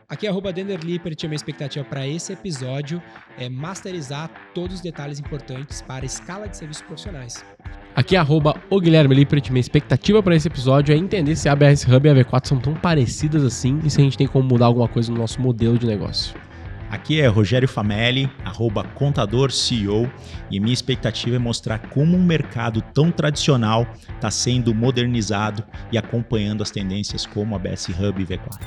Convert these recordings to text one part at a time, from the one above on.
Aqui é @DenderLippert e a minha expectativa para esse episódio é masterizar todos os detalhes importantes para a escala de serviços profissionais. Aqui é @o Guilherme Lippert. Minha expectativa para esse episódio é entender se a ABS Hub e a V4 são tão parecidas assim e se a gente tem como mudar alguma coisa no nosso modelo de negócio. Aqui é Rogério Famelli, @contador CEO, e minha expectativa é mostrar como um mercado tão tradicional está sendo modernizado e acompanhando as tendências como a ABS Hub e V4.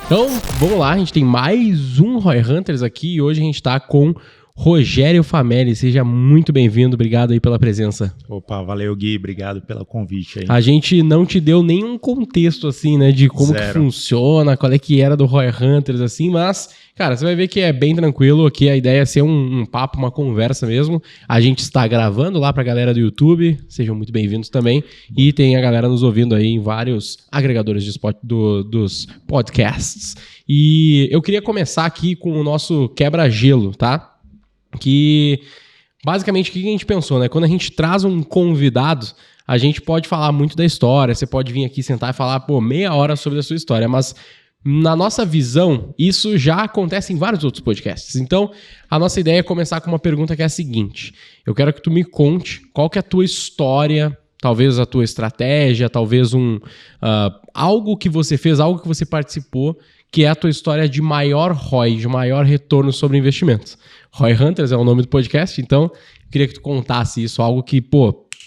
Então, vamos lá, a gente tem mais um Roy Hunters aqui e hoje a gente está com Rogério Famelli. Seja muito bem-vindo, obrigado aí pela presença. Opa, valeu Gui, obrigado pelo convite aí. A gente não te deu nenhum contexto assim, né, de como que funciona, qual é que era do Roy Hunters assim, mas, cara, você vai ver que é bem tranquilo aqui, a ideia é ser um papo, uma conversa mesmo. A gente está gravando lá pra galera do YouTube, sejam muito bem-vindos também, e tem a galera nos ouvindo aí em vários agregadores de dos podcasts. E eu queria começar aqui com o nosso quebra-gelo, tá? Que basicamente o que a gente pensou, né? Quando a gente traz um convidado, a gente pode falar muito da história, você pode vir aqui sentar e falar, meia hora sobre a sua história, mas na nossa visão, isso já acontece em vários outros podcasts. Então, a nossa ideia é começar com uma pergunta que é a seguinte: eu quero que tu me conte qual que é a tua história, talvez a tua estratégia, talvez algo que você fez, algo que você participou, que é a tua história de maior ROI, de maior retorno sobre investimentos. Roy Hunters é o nome do podcast, então eu queria que tu contasse isso, algo que,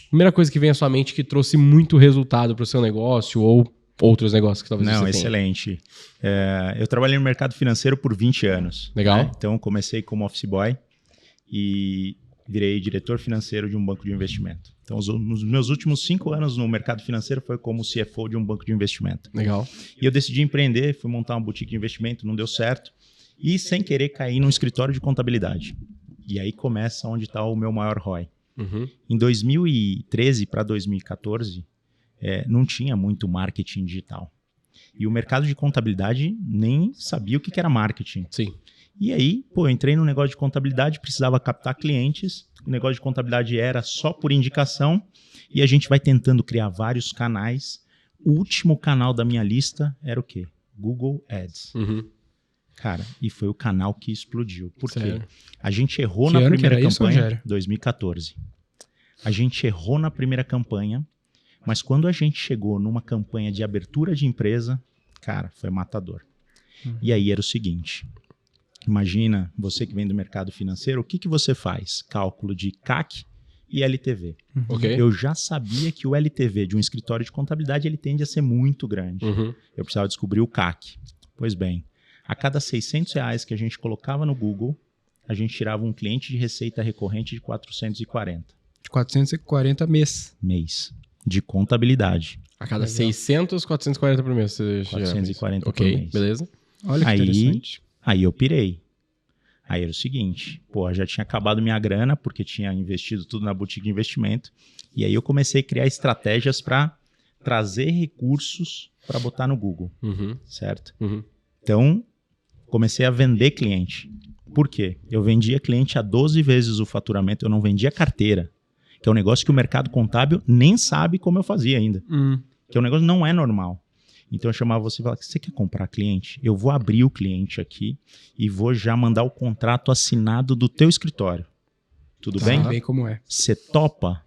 primeira coisa que vem à sua mente que trouxe muito resultado para o seu negócio ou outros negócios que talvez você tenha. Excelente. Eu trabalhei no mercado financeiro por 20 anos. Legal. Né? Então, comecei como office boy e virei diretor financeiro de um banco de investimento. Então, os meus últimos 5 anos no mercado financeiro foi como CFO de um banco de investimento. Legal. E eu decidi empreender, fui montar uma boutique de investimento, não deu certo. E sem querer cair num escritório de contabilidade. E aí começa onde está o meu maior ROI. Uhum. Em 2013 para 2014, não tinha muito marketing digital. E o mercado de contabilidade nem sabia o que era marketing. Sim. E aí, eu entrei no negócio de contabilidade, precisava captar clientes. O negócio de contabilidade era só por indicação. E a gente vai tentando criar vários canais. O último canal da minha lista era o quê? Google Ads. Uhum. Cara, e foi o canal que explodiu. Por quê? A gente errou Que na ano primeira que era isso, campanha, Rogério? 2014. A gente errou na primeira campanha, mas quando a gente chegou numa campanha de abertura de empresa, cara, foi matador. E aí era o seguinte, imagina, você que vem do mercado financeiro, o que você faz? Cálculo de CAC e LTV. Ok. Eu já sabia que o LTV de um escritório de contabilidade ele tende a ser muito grande. Uhum. Eu precisava descobrir o CAC. Pois bem, a cada R$600 que a gente colocava no Google, a gente tirava um cliente de receita recorrente de 440. De 440 mês. Mês. De contabilidade. A cada 600, 440 por mês. 440 por mês. mês. Beleza. Olha que interessante. Aí eu pirei. Aí era o seguinte, já tinha acabado minha grana, porque tinha investido tudo na boutique de investimento. E aí eu comecei a criar estratégias para trazer recursos para botar no Google. Uhum. Certo? Uhum. Então, comecei a vender cliente. Por quê? Eu vendia cliente a 12 vezes o faturamento, eu não vendia carteira. Que é um negócio que o mercado contábil nem sabe como eu fazia ainda. Que é um negócio que não é normal. Então eu chamava você e falava, você quer comprar cliente? Eu vou abrir o cliente aqui e vou já mandar o contrato assinado do teu escritório. Tudo bem? Bem como é. Você topa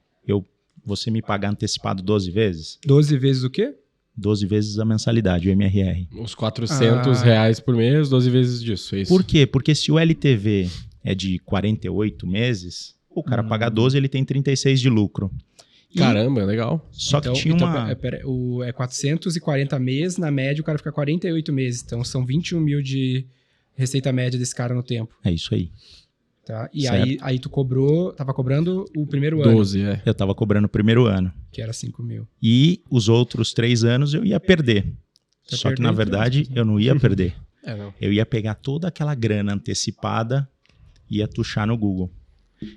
você me pagar antecipado 12 vezes? 12 vezes o quê? 12 vezes a mensalidade, o MRR. Uns R$400 por mês, 12 vezes disso, é isso. Por quê? Porque se o LTV é de 48 meses, o cara paga 12, ele tem 36 de lucro. Caramba, legal. Só que tinha uma... É 440 meses, na média o cara fica 48 meses. Então são 21 mil de receita média desse cara no tempo. É isso aí. Tá? E aí tu tava cobrando o primeiro 12, ano. Eu tava cobrando o primeiro ano. Que era 5 mil. E os outros 3 anos eu ia perder. Só que na verdade eu não ia perder. Não. Eu ia pegar toda aquela grana antecipada e ia tuchar no Google.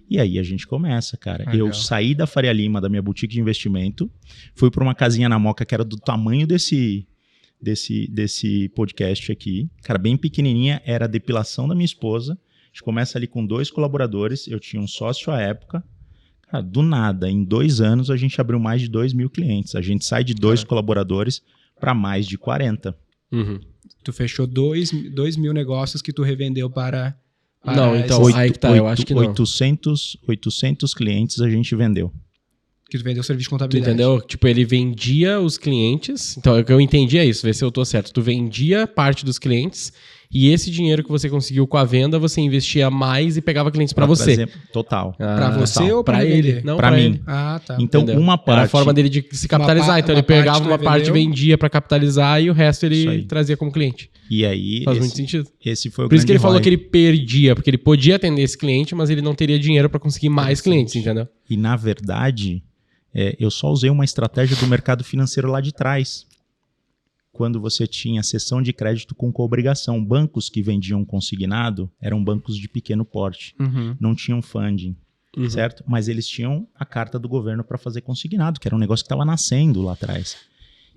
E aí a gente começa, cara. Legal. Eu saí da Faria Lima, da minha boutique de investimento, fui para uma casinha na Moca que era do tamanho desse podcast aqui. Cara, bem pequenininha, era a depilação da minha esposa. A gente começa ali com 2 colaboradores, eu tinha um sócio à época. Do nada, em 2 anos, a gente abriu mais de 2 mil clientes. A gente sai de 2 colaboradores para mais de 40. Tu fechou 2 mil negócios que tu revendeu para não, então, aí que tá, eu acho que não. 800 clientes a gente vendeu. Que tu vendeu serviço de Tu contabilidade. entendeu? Tipo, ele vendia os clientes. Então, o que eu entendi é isso, vê se eu tô certo. Tu vendia parte dos clientes e esse dinheiro que você conseguiu com a venda, você investia mais e pegava clientes pra você. Total. Pra você ou pra ele? Não, pra mim. ele. Ah, tá. Então, Entendeu? uma parte... Era a forma dele de se capitalizar. Então, ele pegava uma parte, vendia pra capitalizar e o resto ele trazia como cliente. E aí... Faz muito sentido. Esse foi o Por isso que ele falou ROI. que ele perdia, porque ele podia atender esse cliente, mas ele não teria dinheiro pra conseguir mais clientes, entendeu? E, na verdade, eu só usei uma estratégia do mercado financeiro lá de trás. Quando você tinha cessão de crédito com coobrigação. Bancos que vendiam consignado eram bancos de pequeno porte. Não tinham funding, certo? Mas eles tinham a carta do governo para fazer consignado, que era um negócio que estava nascendo lá atrás.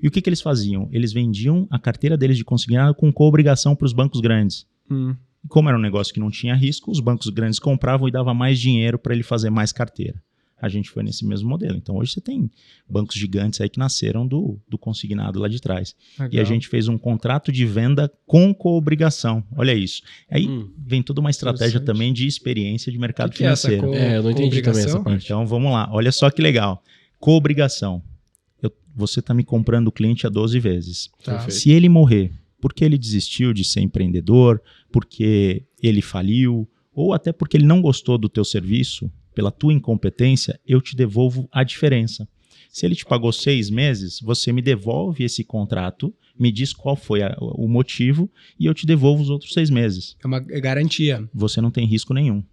E o que eles faziam? Eles vendiam a carteira deles de consignado com coobrigação para os bancos grandes. E como era um negócio que não tinha risco, os bancos grandes compravam e davam mais dinheiro para ele fazer mais carteira. A gente foi nesse mesmo modelo. Então, hoje você tem bancos gigantes aí que nasceram do consignado lá de trás. Legal. E a gente fez um contrato de venda com coobrigação. Olha isso. Aí vem toda uma estratégia também de experiência de mercado financeiro. Eu não entendi também essa parte. Então, vamos lá. Olha só que legal. Coobrigação. Você está me comprando o cliente a 12 vezes. Tá. Se ele morrer porque ele desistiu de ser empreendedor, porque ele faliu, ou até porque ele não gostou do teu serviço, pela tua incompetência, eu te devolvo a diferença. Se ele te pagou 6 meses, você me devolve esse contrato, me diz qual foi o motivo e eu te devolvo os outros 6 meses. É uma garantia. Você não tem risco nenhum.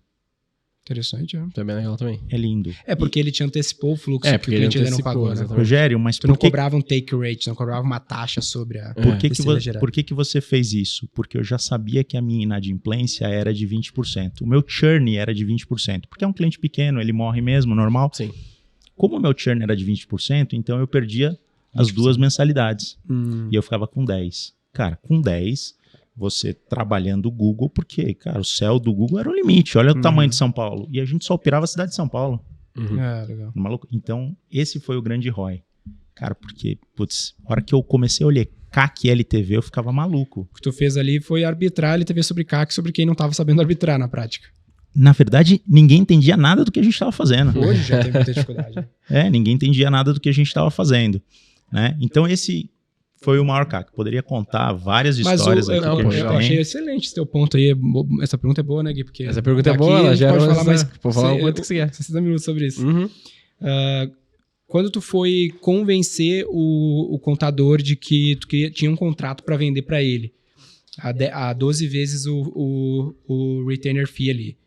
Interessante, é. Também legal também. É lindo. É porque ele te antecipou o fluxo que o porque cliente ainda não pagou. Né? Rogério, mas tu não cobrava um take rate, não cobrava uma taxa sobre a... Por que você fez isso? Porque eu já sabia que a minha inadimplência era de 20%. O meu churn era de 20%. Porque é um cliente pequeno, ele morre mesmo, normal. Sim. Como o meu churn era de 20%, então eu perdia as 2 mensalidades. E eu ficava com 10. Cara, com 10... você trabalhando o Google, porque, cara, o céu do Google era o limite. Olha o tamanho de São Paulo. E a gente só operava a cidade de São Paulo. Legal. Então, esse foi o grande ROI. Cara, porque, putz, a hora que eu comecei a olhar CAC e LTV, eu ficava maluco. O que tu fez ali foi arbitrar LTV sobre CAC sobre quem não estava sabendo arbitrar na prática. Na verdade, ninguém entendia nada do que a gente estava fazendo. Hoje já tem muita dificuldade. Ninguém entendia nada do que a gente estava fazendo. Né? Então, esse... foi o maior CAC. Poderia contar várias histórias aqui. Eu achei excelente esse teu ponto aí. Essa pergunta é boa, né, Gui? Porque essa pergunta é boa, ela gera pode falar mais. Pode falar o quanto que você quer. 60 minutos sobre isso. Quando tu foi convencer o contador de que tu tinha um contrato para vender para ele, a 12 vezes o retainer fee ali,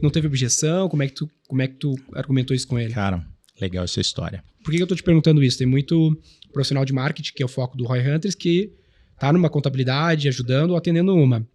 não teve objeção? Como é que tu argumentou isso com ele? Cara, legal essa história. Por que eu tô te perguntando isso? Tem muito profissional de marketing, que é o foco do Roy Hunters, que tá numa contabilidade, ajudando ou atendendo uma.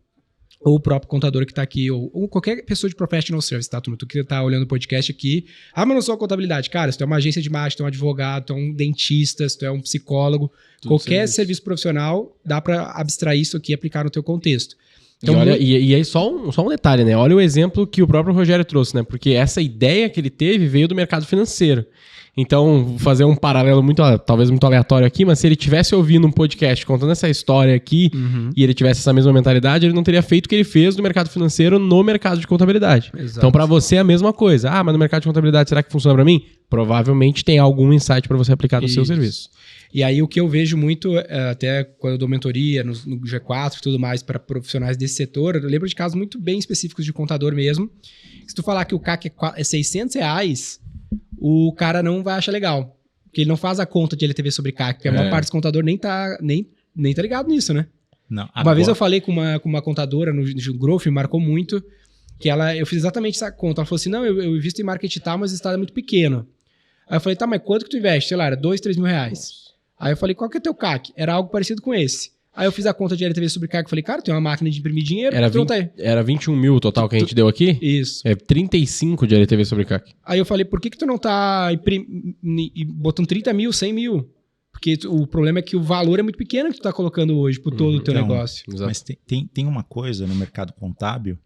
Ou o próprio contador que tá aqui, ou qualquer pessoa de professional service, tá? Tu que tá olhando o podcast aqui. Mas não sou a contabilidade. Cara, se tu é uma agência de marketing, tu é um advogado, tu é um dentista, se tu é um psicólogo, qualquer serviço profissional, dá para abstrair isso aqui e aplicar no teu contexto. Então, e aí só um detalhe, né? Olha o exemplo que o próprio Rogério trouxe, né? Porque essa ideia que ele teve veio do mercado financeiro. Então, vou fazer um paralelo talvez muito aleatório aqui, mas se ele tivesse ouvindo um podcast contando essa história aqui e ele tivesse essa mesma mentalidade, ele não teria feito o que ele fez no mercado financeiro no mercado de contabilidade. Exato. Então, para você é a mesma coisa. Mas no mercado de contabilidade, será que funciona para mim? Provavelmente tem algum insight para você aplicar no seu serviço. E aí, o que eu vejo muito, até quando eu dou mentoria no G4 e tudo mais para profissionais desse setor, eu lembro de casos muito bem específicos de contador mesmo. Se tu falar que o CAC é R$600, o cara não vai achar legal. Porque ele não faz a conta de LTV sobre CAC, porque a maior parte dos contadores nem tá ligado nisso, né? Não, uma vez eu falei com uma contadora no Growth, me marcou muito, que eu fiz exatamente essa conta. Ela falou assim, não, eu invisto em marketing tal, mas o estado é muito pequeno. Aí eu falei, tá, mas quanto que tu investe? Sei lá, era 2, 3 mil reais. Aí eu falei, qual que é teu CAC? Era algo parecido com esse. Aí eu fiz a conta de LTV sobre CAC e falei, cara, tem uma máquina de imprimir dinheiro. Era 21 mil o total que a gente deu aqui? Isso. É 35 de LTV sobre CAC. Aí eu falei, por que tu não tá botando 30 mil, 100 mil? Porque o problema é que o valor é muito pequeno que tu tá colocando hoje por todo o teu negócio. Exato. Mas tem uma coisa no mercado contábil,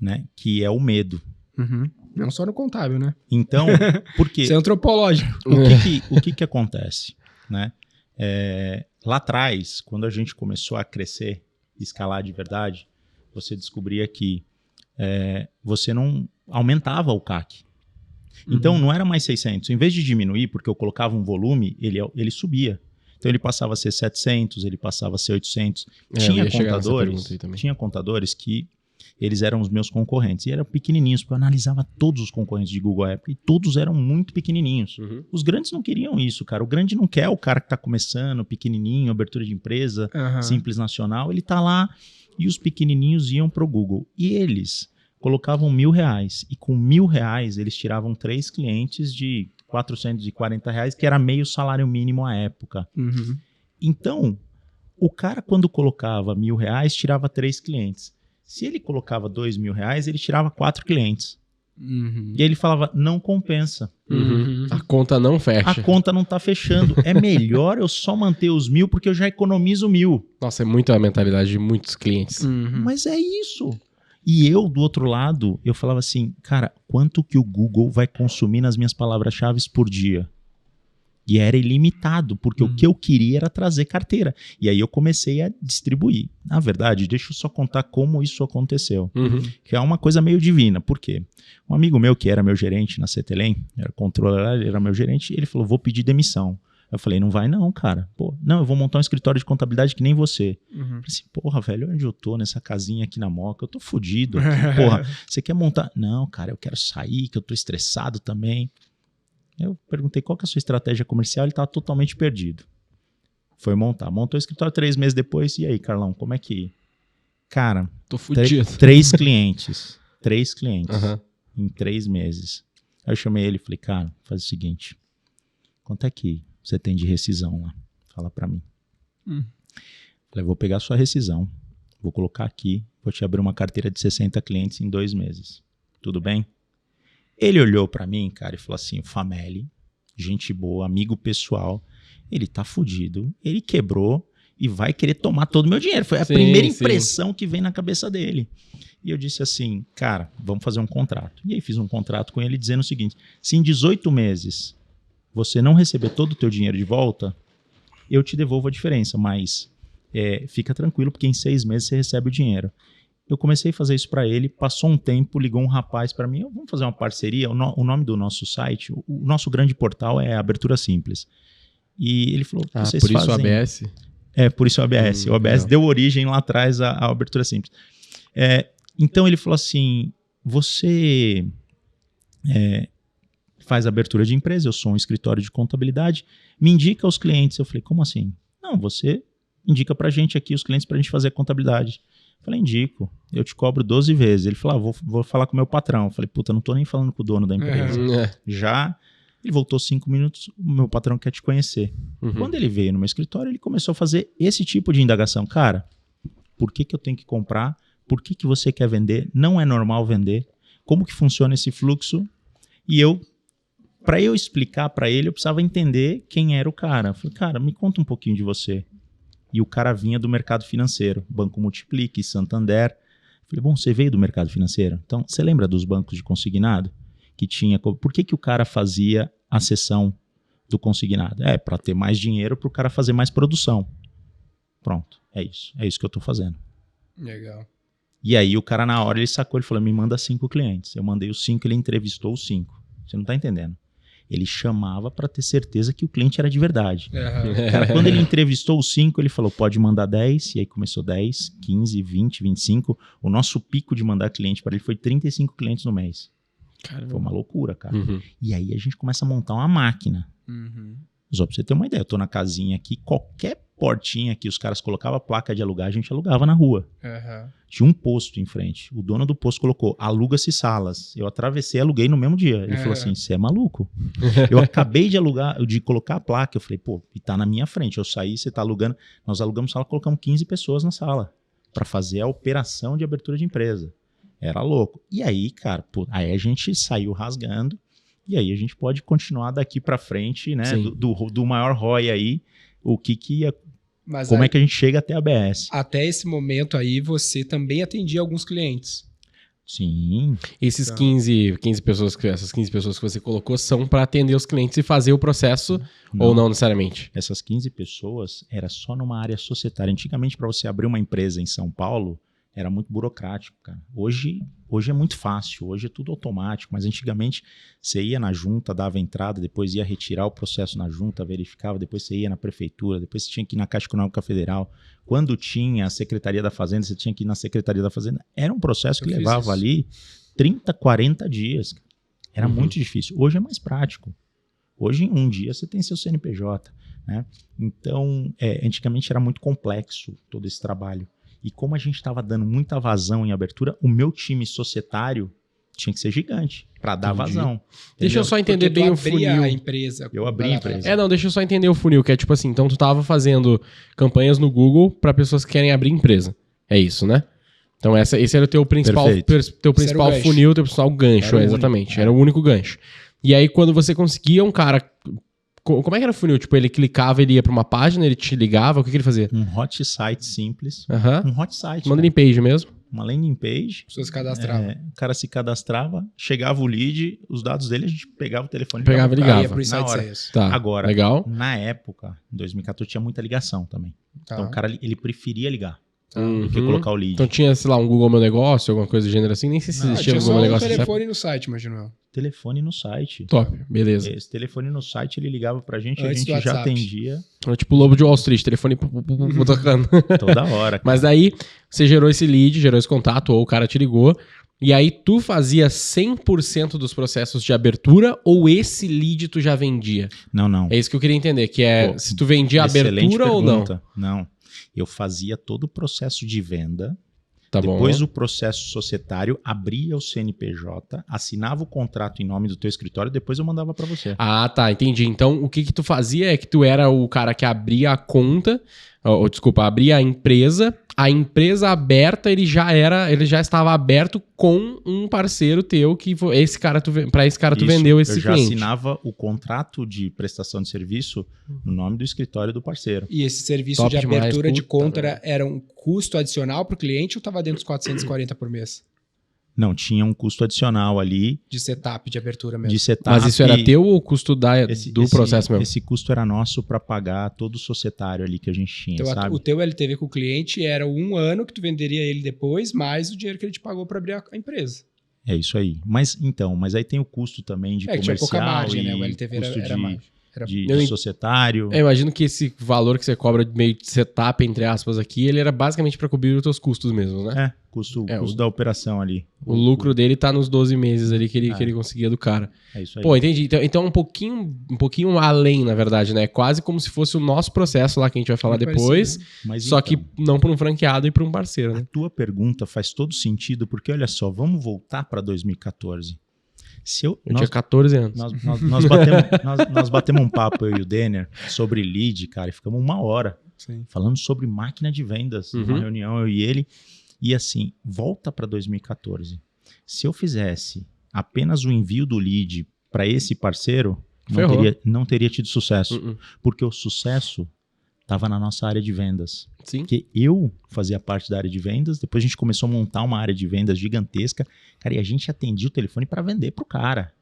né, que é o medo. Não só no contábil, né? Então, por quê? Isso é antropológico. O que acontece, né? Lá atrás, quando a gente começou a crescer, escalar de verdade, você descobria que você não aumentava o CAC. Então, não era mais 600. Em vez de diminuir, porque eu colocava um volume, ele subia. Então, ele passava a ser 700, ele passava a ser 800. Tinha contadores que eles eram os meus concorrentes. E eram pequenininhos, porque eu analisava todos os concorrentes de Google à época, e todos eram muito pequenininhos. Os grandes não queriam isso, cara. O grande não quer o cara que está começando, pequenininho, abertura de empresa, simples nacional. Ele está lá e os pequenininhos iam para o Google. E eles colocavam R$1.000 e com R$1.000 eles tiravam 3 clientes de R$440, que era meio salário mínimo à época. Então, o cara quando colocava R$1.000 tirava 3 clientes. Se ele colocava R$2.000, ele tirava 4 clientes. E aí ele falava, não compensa. A conta não fecha. A conta não tá fechando. É melhor eu só manter os 1.000 porque eu já economizo 1.000. Nossa, é muito a mentalidade de muitos clientes. Mas é isso. E eu, do outro lado, eu falava assim, cara, quanto que o Google vai consumir nas minhas palavras-chave por dia? E era ilimitado, porque o que eu queria era trazer carteira. E aí eu comecei a distribuir. Na verdade, deixa eu só contar como isso aconteceu. Que é uma coisa meio divina. Por quê? Um amigo meu que era meu gerente na CTLM, era controller, ele era meu gerente, ele falou, vou pedir demissão. Eu falei, não vai não, cara. Pô, não, eu vou montar um escritório de contabilidade que nem você. Eu falei assim, porra, velho, onde eu tô nessa casinha aqui na Moca? Eu tô fudido. Porra, você quer montar? Não, cara, eu quero sair, que eu tô estressado também. Eu perguntei qual que é a sua estratégia comercial, ele tava totalmente perdido. Foi montar. Montou o escritório 3 meses depois. E aí, Carlão, como é que... Cara, tô fudido. 3 clientes. 3 clientes em 3 meses. Aí eu chamei ele e falei, cara, faz o seguinte. Quanto é que você tem de rescisão lá? Fala pra mim. Falei, vou pegar sua rescisão, vou colocar aqui, vou te abrir uma carteira de 60 clientes em 2 meses. Tudo bem? Ele olhou pra mim, cara, e falou assim, Fameli, gente boa, amigo pessoal, ele tá fudido, ele quebrou e vai querer tomar todo o meu dinheiro. Foi a primeira impressão que vem na cabeça dele. E eu disse assim, cara, vamos fazer um contrato. E aí fiz um contrato com ele dizendo o seguinte, se em 18 meses você não receber todo o teu dinheiro de volta, eu te devolvo a diferença, mas fica tranquilo, porque em 6 meses você recebe o dinheiro. Eu comecei a fazer isso para ele, passou um tempo, ligou um rapaz para mim, vamos fazer uma parceria, o nome do nosso site, o nosso grande portal é Abertura Simples. E ele falou, vocês por fazem... isso o ABS? Por isso o ABS. O ABS deu origem lá atrás à Abertura Simples. Então ele falou assim, você faz abertura de empresa, eu sou um escritório de contabilidade, me indica os clientes. Eu falei, como assim? Não, você indica pra gente aqui os clientes pra gente fazer a contabilidade. Eu falei, indico, eu te cobro 12 vezes. Ele falou, vou falar com o meu patrão. Eu falei, puta, não tô nem falando com o dono da empresa. Já, ele voltou 5 minutos, o meu patrão quer te conhecer. Quando ele veio no meu escritório, ele começou a fazer esse tipo de indagação. Cara, por que eu tenho que comprar? Por que você quer vender? Não é normal vender? Como que funciona esse fluxo? E para eu explicar para ele, eu precisava entender quem era o cara. Eu falei, cara, me conta um pouquinho de você. E o cara vinha do mercado financeiro, Banco Multiplique, Santander. Eu falei, bom, você veio do mercado financeiro? Então, você lembra dos bancos de consignado? Que tinha... Por que o cara fazia a cessão do consignado? Para ter mais dinheiro, para o cara fazer mais produção. Pronto, é isso. É isso que eu estou fazendo. Legal. E aí o cara na hora ele sacou, ele falou, me manda 5 clientes. Eu mandei os 5, ele entrevistou os 5. Você não está entendendo. Ele chamava para ter certeza que o cliente era de verdade. Cara, quando ele entrevistou os 5, ele falou, pode mandar 10. E aí começou 10, 15, 20, 25. O nosso pico de mandar cliente para ele foi 35 clientes no mês. Caramba. Foi uma loucura, cara. E aí a gente começa a montar uma máquina. Só pra você ter uma ideia, eu tô na casinha aqui, qualquer portinha que os caras colocavam a placa de alugar, a gente alugava na rua. Tinha um posto em frente. O dono do posto colocou, aluga-se salas. Eu atravessei e aluguei no mesmo dia. Ele falou assim, você é maluco? Eu acabei de colocar a placa. Eu falei, pô, e tá na minha frente. Eu saí, você tá alugando. Nós alugamos sala, colocamos 15 pessoas na sala para fazer a operação de abertura de empresa. Era louco. E aí, cara, aí a gente saiu rasgando. E aí a gente pode continuar daqui para frente, né? Do maior ROI aí, o que ia... Mas como é que a gente chega até a ABS? Até esse momento aí, você também atendia alguns clientes? Sim. Esses 15 pessoas, essas 15 pessoas que você colocou são para atender os clientes e fazer o processo ou não necessariamente? Essas 15 pessoas era só numa área societária. Antigamente, para você abrir uma empresa em São Paulo, era muito burocrático, cara. Hoje é muito fácil, hoje é tudo automático, mas antigamente você ia na junta, dava entrada, depois ia retirar o processo na junta, verificava, depois você ia na prefeitura, depois você tinha que ir na Caixa Econômica Federal. Quando tinha a Secretaria da Fazenda, você tinha que ir na Secretaria da Fazenda. Era um processo que levava ali 30, 40 dias. Era muito difícil. Hoje é mais prático. Hoje, em um dia, você tem seu CNPJ, né? Então, antigamente era muito complexo todo esse trabalho. E como a gente estava dando muita vazão em abertura, o meu time societário tinha que ser gigante para dar vazão. Entendeu? Deixa eu só entender bem o funil. A empresa. Eu abri a empresa. Não, deixa eu só entender o funil, que é tipo assim, então tu tava fazendo campanhas no Google para pessoas que querem abrir empresa. É isso, né? Então esse era o teu principal funil, teu principal gancho, exatamente. Era o único gancho. E aí quando você conseguia um cara... Como é que era o funil? Tipo, ele clicava, ele ia pra uma página, ele te ligava, o que ele fazia? Um hot site simples. Um hot site. Uma landing page mesmo? Uma landing page. As pessoas se cadastravam. O cara se cadastrava, chegava o lead, os dados dele, a gente pegava o telefone e ligava. Ia pro na hora. Tá, agora, legal. Na época, em 2014, tinha muita ligação também. Então o cara, ele preferia ligar do que colocar o lead. Então tinha, sei lá, um Google Meu Negócio, alguma coisa do gênero assim? Nem sei se existia tinha Google Meu Negócio. Tinha só um telefone no site, imagina. Telefone no site. Top, beleza. Esse telefone no site, ele ligava pra gente, Antes a gente já atendia. É tipo o Lobo de Wall Street, telefone tocando. Toda hora. Mas daí, você gerou esse lead, gerou esse contato, ou o cara te ligou, e aí tu fazia 100% dos processos de abertura, ou esse lead tu já vendia? Não. É isso que eu queria entender, que é se tu vendia abertura ou não. Não. Eu fazia todo o processo de venda. Tá Depois bom. o processo societário, abria o CNPJ, assinava o contrato em nome do teu escritório, depois eu mandava para você. Ah, tá, entendi. Então, o que tu fazia é que tu era o cara que abria a conta, abria a empresa aberta, ele já estava aberto com um parceiro teu, que esse cara tu vendeu esse cliente. Eu já assinava o contrato de prestação de serviço no nome do escritório do parceiro. E esse serviço Top de abertura demais, de conta era um custo adicional para o cliente ou estava dentro dos 440 por mês? Não, tinha um custo adicional ali. De setup, de abertura mesmo. De setup. Mas isso era teu ou o custo do processo mesmo? Esse custo era nosso para pagar todo o societário ali que a gente tinha, então, sabe? O teu LTV com o cliente era 1 ano que tu venderia ele depois, mais o dinheiro que ele te pagou para abrir a empresa. É isso aí. Mas aí tem o custo também de comercial tinha pouca margem, né? O LTV custo era mais. de societário. Eu imagino que esse valor que você cobra meio de setup, entre aspas, aqui, ele era basicamente para cobrir os teus custos mesmo, né? Custo da operação ali. O lucro dele tá nos 12 meses ali que ele conseguia do cara. É isso aí. Pô, entendi. Então um pouquinho além, na verdade, né? Quase como se fosse o nosso processo lá que a gente vai falar depois, mas só que não para um franqueado e para um parceiro, né? A tua pergunta faz todo sentido, porque olha só, vamos voltar para 2014. Eu tinha 14 anos. Nós batemos um papo, eu e o Denner, sobre lead, cara, e ficamos 1 hora falando sobre máquina de vendas, uma reunião, eu e ele. E assim, volta para 2014. Se eu fizesse apenas o envio do lead para esse parceiro, não teria tido sucesso. Porque o sucesso estava na nossa área de vendas. Sim. Porque eu fazia parte da área de vendas, depois a gente começou a montar uma área de vendas gigantesca, cara, e a gente atendia o telefone para vender pro cara.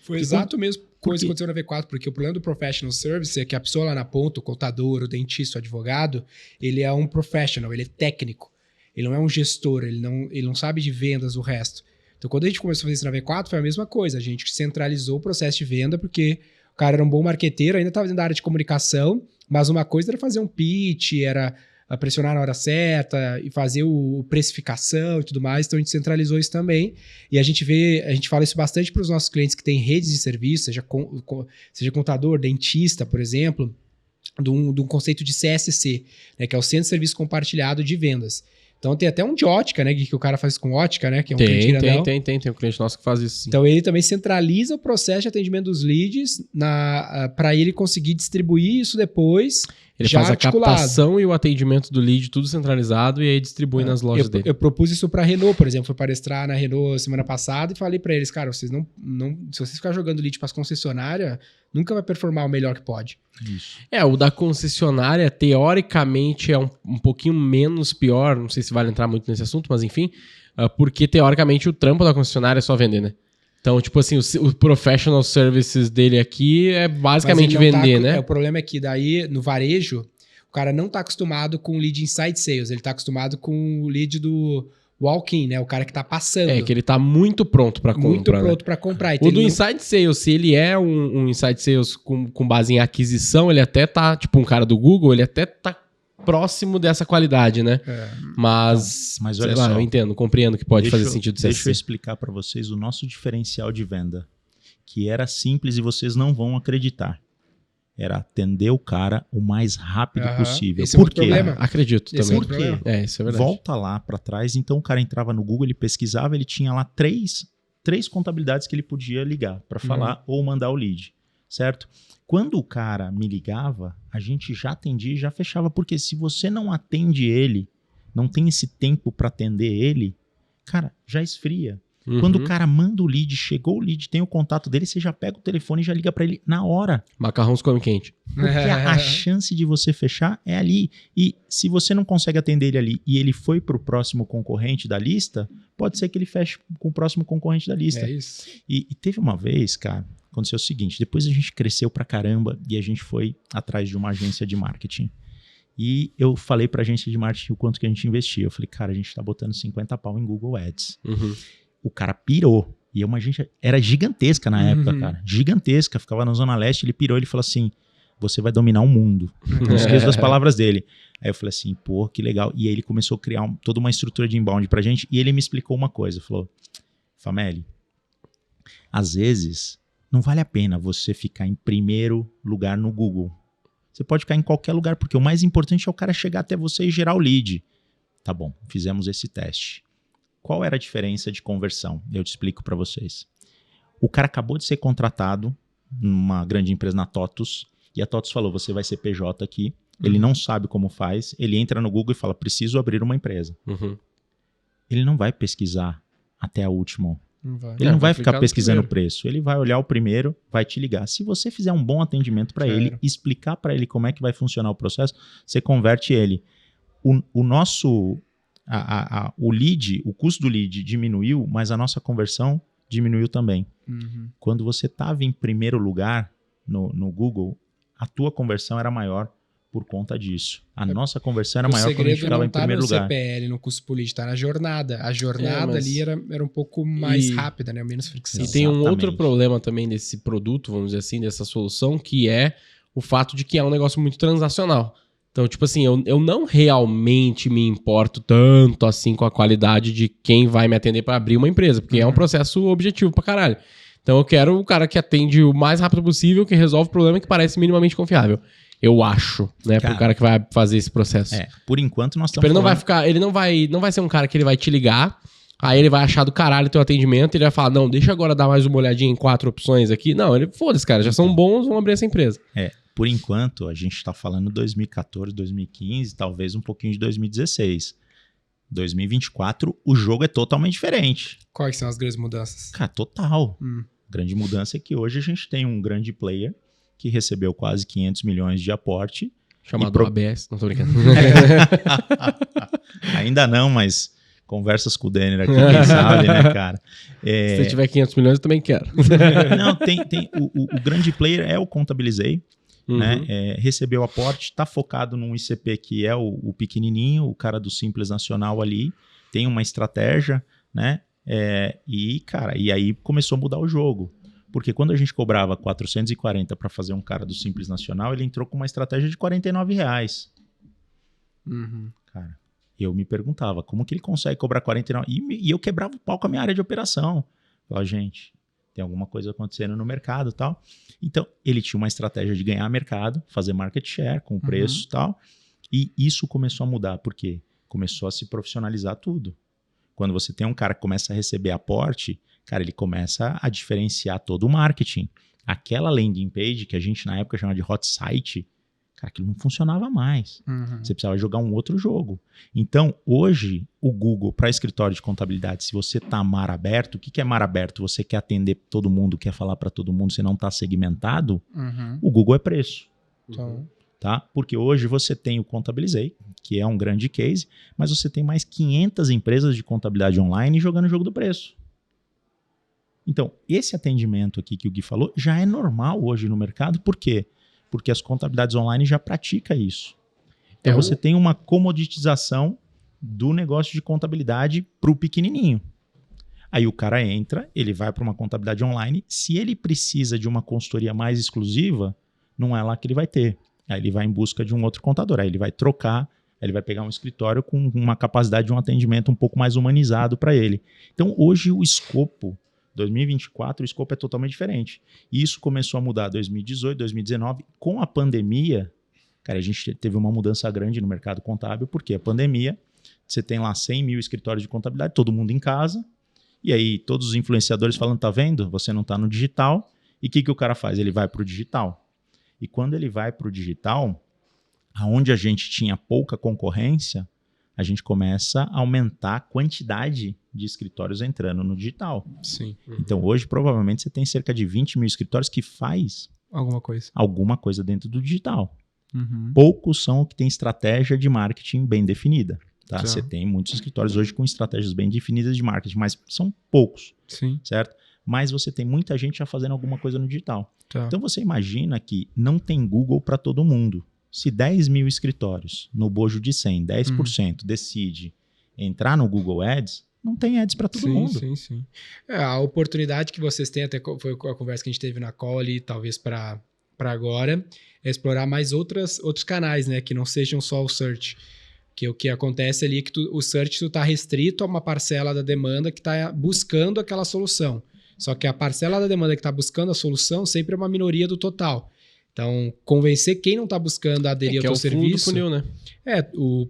Foi exato mesmo coisa que aconteceu na V4, porque o problema do professional service é que a pessoa lá na ponta, o contador, o dentista, o advogado, ele é um professional, ele é técnico. Ele não é um gestor, ele não sabe de vendas o resto. Então, quando a gente começou a fazer isso na V4, foi a mesma coisa. A gente centralizou o processo de venda, porque o cara era um bom marqueteiro, ainda estava dentro da área de comunicação, mas uma coisa era fazer um pitch, era pressionar na hora certa e fazer o precificação e tudo mais. Então, a gente centralizou isso também. E a gente fala isso bastante para os nossos clientes que têm redes de serviço, seja contador, dentista, por exemplo, de um conceito de CSC, né, que é o Centro de Serviço Compartilhado de Vendas. Então tem até um de ótica, né? Que o cara faz com ótica, né? Que é um cliente grandão. Tem um cliente nosso que faz isso, sim. Então ele também centraliza o processo de atendimento dos leads para ele conseguir distribuir isso depois. Ele já faz articulado. A captação e o atendimento do lead tudo centralizado e aí distribui nas lojas dele. Eu propus isso para a Renault, por exemplo. Fui palestrar na Renault semana passada e falei para eles, cara, vocês não, se vocês ficarem jogando lead para as concessionárias, nunca vai performar o melhor que pode. Isso. O da concessionária, teoricamente, é um pouquinho menos pior. Não sei se vale entrar muito nesse assunto, mas enfim. porque teoricamente o trampo da concessionária é só vender, né? Então, tipo assim, o professional services dele aqui é basicamente vender, né? O problema é que daí, no varejo, o cara não tá acostumado com o lead inside sales, ele tá acostumado com o lead do walk-in, né? O cara que tá passando. É, que ele tá muito pronto pra comprar. Muito pronto pra comprar. O do inside sales, se ele é um inside sales com base em aquisição, ele até tá, tipo um cara do Google, ele até tá próximo dessa qualidade, né? Mas olha só, eu entendo, compreendo que pode fazer sentido ser assim. Deixa eu explicar para vocês o nosso diferencial de venda, que era simples e vocês não vão acreditar. Era atender o cara o mais rápido possível. Esse Por quê? Problema. Acredito esse também. Por quê? Isso é verdade. Volta lá para trás, então o cara entrava no Google, ele pesquisava, ele tinha lá três contabilidades que ele podia ligar para falar ou mandar o lead, certo? Quando o cara me ligava, a gente já atendia e já fechava, porque se você não atende ele, não tem esse tempo para atender ele, cara, já esfria. Quando o cara manda o lead, chegou o lead, tem o contato dele, você já pega o telefone e já liga para ele na hora. Macarrão se come quente. Porque a chance de você fechar é ali. E se você não consegue atender ele ali e ele foi para o próximo concorrente da lista, pode ser que ele feche com o próximo concorrente da lista. É isso. E teve uma vez, cara, aconteceu o seguinte, depois a gente cresceu pra caramba e a gente foi atrás de uma agência de marketing. E eu falei pra agência de marketing o quanto que a gente investia. Eu falei, cara, a gente tá botando 50 pau em Google Ads. O cara pirou. E uma agência era gigantesca na época, cara. Gigantesca. Ficava na Zona Leste, ele pirou, ele falou assim, você vai dominar o mundo. Não esqueça das palavras dele. Aí eu falei assim, pô, que legal. E aí ele começou a criar toda uma estrutura de inbound pra gente. E ele me explicou uma coisa. Falou, Fameli, às vezes não vale a pena você ficar em primeiro lugar no Google. Você pode ficar em qualquer lugar, porque o mais importante é o cara chegar até você e gerar o lead. Tá bom, fizemos esse teste. Qual era a diferença de conversão? Eu te explico para vocês. O cara acabou de ser contratado numa grande empresa na TOTUS, e a TOTUS falou, você vai ser PJ aqui, ele não sabe como faz, ele entra no Google e fala, preciso abrir uma empresa. Ele não vai pesquisar até a última. Ele não vai ficar pesquisando o preço. Ele vai olhar o primeiro, vai te ligar. Se você fizer um bom atendimento para ele, explicar para ele como é que vai funcionar o processo, você converte ele. O lead, o custo do lead diminuiu, mas a nossa conversão diminuiu também. Quando você estava em primeiro lugar no Google, a tua conversão era maior por conta disso. A nossa conversão era maior quando a gente ficava em primeiro lugar. O segredo não tá no CPL, no custo por lead, tá na jornada. A jornada ali era um pouco mais rápida, né? Menos fricção. E tem um outro problema também desse produto, vamos dizer assim, dessa solução, que é o fato de que é um negócio muito transacional. Então, tipo assim, eu não realmente me importo tanto assim com a qualidade de quem vai me atender para abrir uma empresa, porque é um processo objetivo pra caralho. Então eu quero o cara que atende o mais rápido possível, que resolve o problema e que parece minimamente confiável. Eu acho, né? Pro cara que vai fazer esse processo. Por enquanto nós estamos ele não vai ficar, ele não vai ser um cara que ele vai te ligar, aí ele vai achar do caralho o teu atendimento, ele vai falar, não, deixa agora dar mais uma olhadinha em 4 opções aqui. Não, ele, foda-se, cara, já são bons, vão abrir essa empresa. Por enquanto, a gente está falando 2014, 2015, talvez um pouquinho de 2016. 2024, o jogo é totalmente diferente. Quais são as grandes mudanças? Cara, total. A grande mudança é que hoje a gente tem um grande player que recebeu quase 500 milhões de aporte. Chamado ABS, não tô brincando. Ainda não, mas conversas com o Denner aqui, quem sabe, né, cara? Se você tiver 500 milhões, eu também quero. Não, o grande player é o Contabilizei. Né? Recebeu aporte, está focado num ICP que é o pequenininho, o cara do Simples Nacional ali, tem uma estratégia, né? E aí começou a mudar o jogo, porque quando a gente cobrava 440 para fazer um cara do Simples Nacional, ele entrou com uma estratégia de R$49. Cara, eu me perguntava, como que ele consegue cobrar 49? E eu quebrava o pau com a minha área de operação. Falava, gente, tem alguma coisa acontecendo no mercado e tal. Então, ele tinha uma estratégia de ganhar mercado, fazer market share com o preço e tal. E isso começou a mudar. Por quê? Começou a se profissionalizar tudo. Quando você tem um cara que começa a receber aporte, cara, ele começa a diferenciar todo o marketing. Aquela landing page que a gente na época chamava de hot site, cara, aquilo não funcionava mais. Você precisava jogar um outro jogo. Então, hoje, o Google, para escritório de contabilidade, se você está mar aberto, o que é mar aberto? Você quer atender todo mundo, quer falar para todo mundo, você não está segmentado, o Google é preço. Tá? Porque hoje você tem o Contabilizei, que é um grande case, mas você tem mais 500 empresas de contabilidade online jogando o jogo do preço. Então, esse atendimento aqui que o Gui falou já é normal hoje no mercado. Por quê? Porque as contabilidades online já praticam isso. Então, você tem uma comoditização do negócio de contabilidade para o pequenininho. Aí o cara entra, ele vai para uma contabilidade online. Se ele precisa de uma consultoria mais exclusiva, não é lá que ele vai ter. Aí ele vai em busca de um outro contador. Aí ele vai trocar, aí ele vai pegar um escritório com uma capacidade de um atendimento um pouco mais humanizado para ele. Então, hoje o escopo, 2024, o escopo é totalmente diferente. E isso começou a mudar em 2018, 2019. Com a pandemia, cara, a gente teve uma mudança grande no mercado contábil, porque a pandemia, você tem lá 100 mil escritórios de contabilidade, todo mundo em casa, e aí todos os influenciadores falando, tá vendo? Você não está no digital. E o que o cara faz? Ele vai para o digital. E quando ele vai para o digital, onde a gente tinha pouca concorrência, a gente começa a aumentar a quantidade de escritórios entrando no digital. Sim. Então, hoje, provavelmente, você tem cerca de 20 mil escritórios que faz alguma coisa dentro do digital. Poucos são os que têm estratégia de marketing bem definida. Tá? Você tem muitos escritórios hoje com estratégias bem definidas de marketing, mas são poucos, certo? Mas você tem muita gente já fazendo alguma coisa no digital. Então você imagina que não tem Google para todo mundo. Se 10 mil escritórios no bojo de 100, 10% decide entrar no Google Ads, não tem ads para todo mundo. Sim. A oportunidade que vocês têm, até foi a conversa que a gente teve na call ali, talvez para agora, é explorar mais outros canais, né? Que não sejam só o search. Que o que acontece ali é que o search está restrito a uma parcela da demanda que está buscando aquela solução. Só que a parcela da demanda que está buscando a solução sempre é uma minoria do total. Então, convencer quem não está buscando a aderir ao teu serviço... Fundo do funil, né?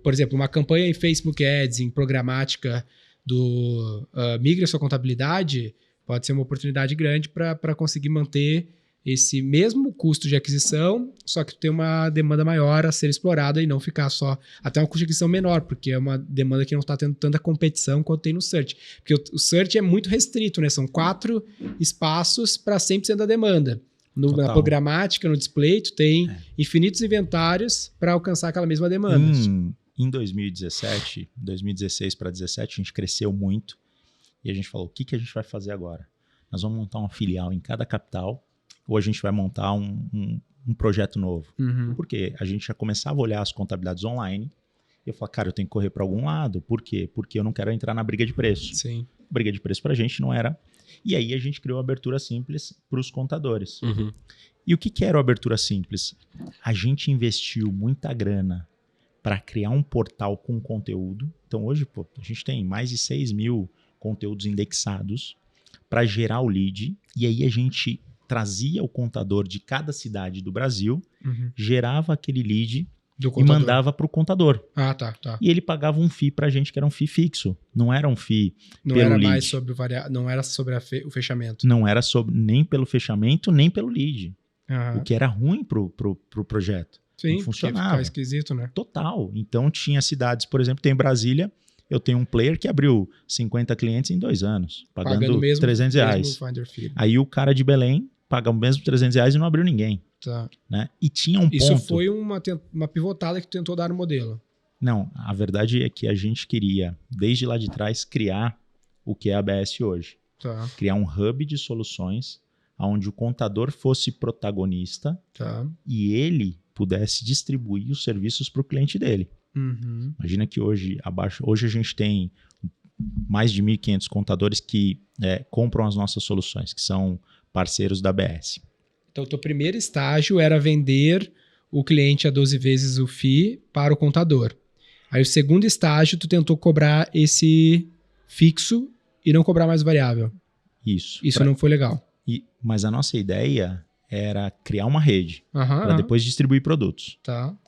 Por exemplo, uma campanha em Facebook Ads, em programática do Migra Sua Contabilidade, pode ser uma oportunidade grande para conseguir manter esse mesmo custo de aquisição, só que tu tem uma demanda maior a ser explorada e não ficar só... Até uma custo de aquisição menor, porque é uma demanda que não está tendo tanta competição quanto tem no search. Porque o search é muito restrito, né? São 4 espaços para 100% da demanda. Na programática, no display, tu tem infinitos inventários para alcançar aquela mesma demanda. Em 2016 para 2017, a gente cresceu muito e a gente falou, o que a gente vai fazer agora? Nós vamos montar uma filial em cada capital ou a gente vai montar um projeto novo? Porque a gente já começava a olhar as contabilidades online e eu falava, cara, eu tenho que correr para algum lado. Por quê? Porque eu não quero entrar na briga de preço. Sim. Briga de preço para a gente não era... E aí a gente criou a abertura simples para os contadores. E o que era a abertura simples? A gente investiu muita grana para criar um portal com conteúdo. Então hoje a gente tem mais de 6 mil conteúdos indexados para gerar o lead. E aí a gente trazia o contador de cada cidade do Brasil, gerava aquele lead e mandava para o contador. Tá. E ele pagava um FII para a gente, que era um FII fixo. Não era um FII não pelo era lead. Mais sobre não era sobre o fechamento. Não era nem pelo fechamento, nem pelo lead. O que era ruim pro projeto. Sim, não funcionava. Ficar esquisito, né? Total. Então tinha cidades, por exemplo, tem em Brasília, eu tenho um player que abriu 50 clientes em 2 anos, pagando mesmo, R$300. Aí o cara de Belém paga o mesmo R$300 e não abriu ninguém. Tá. Né? E tinha um Isso ponto... Isso foi uma pivotada que tu tentou dar no modelo. Não, a verdade é que a gente queria, desde lá de trás, criar o que é a ABS hoje. Tá. Criar um hub de soluções onde o contador fosse protagonista e ele pudesse distribuir os serviços para o cliente dele. Imagina que hoje a gente tem mais de 1.500 contadores que compram as nossas soluções, que são parceiros da ABS. Então, o teu primeiro estágio era vender o cliente a 12 vezes o FII para o contador. Aí, o segundo estágio, tu tentou cobrar esse fixo e não cobrar mais variável. Isso. Não foi legal. Mas a nossa ideia era criar uma rede para depois distribuir produtos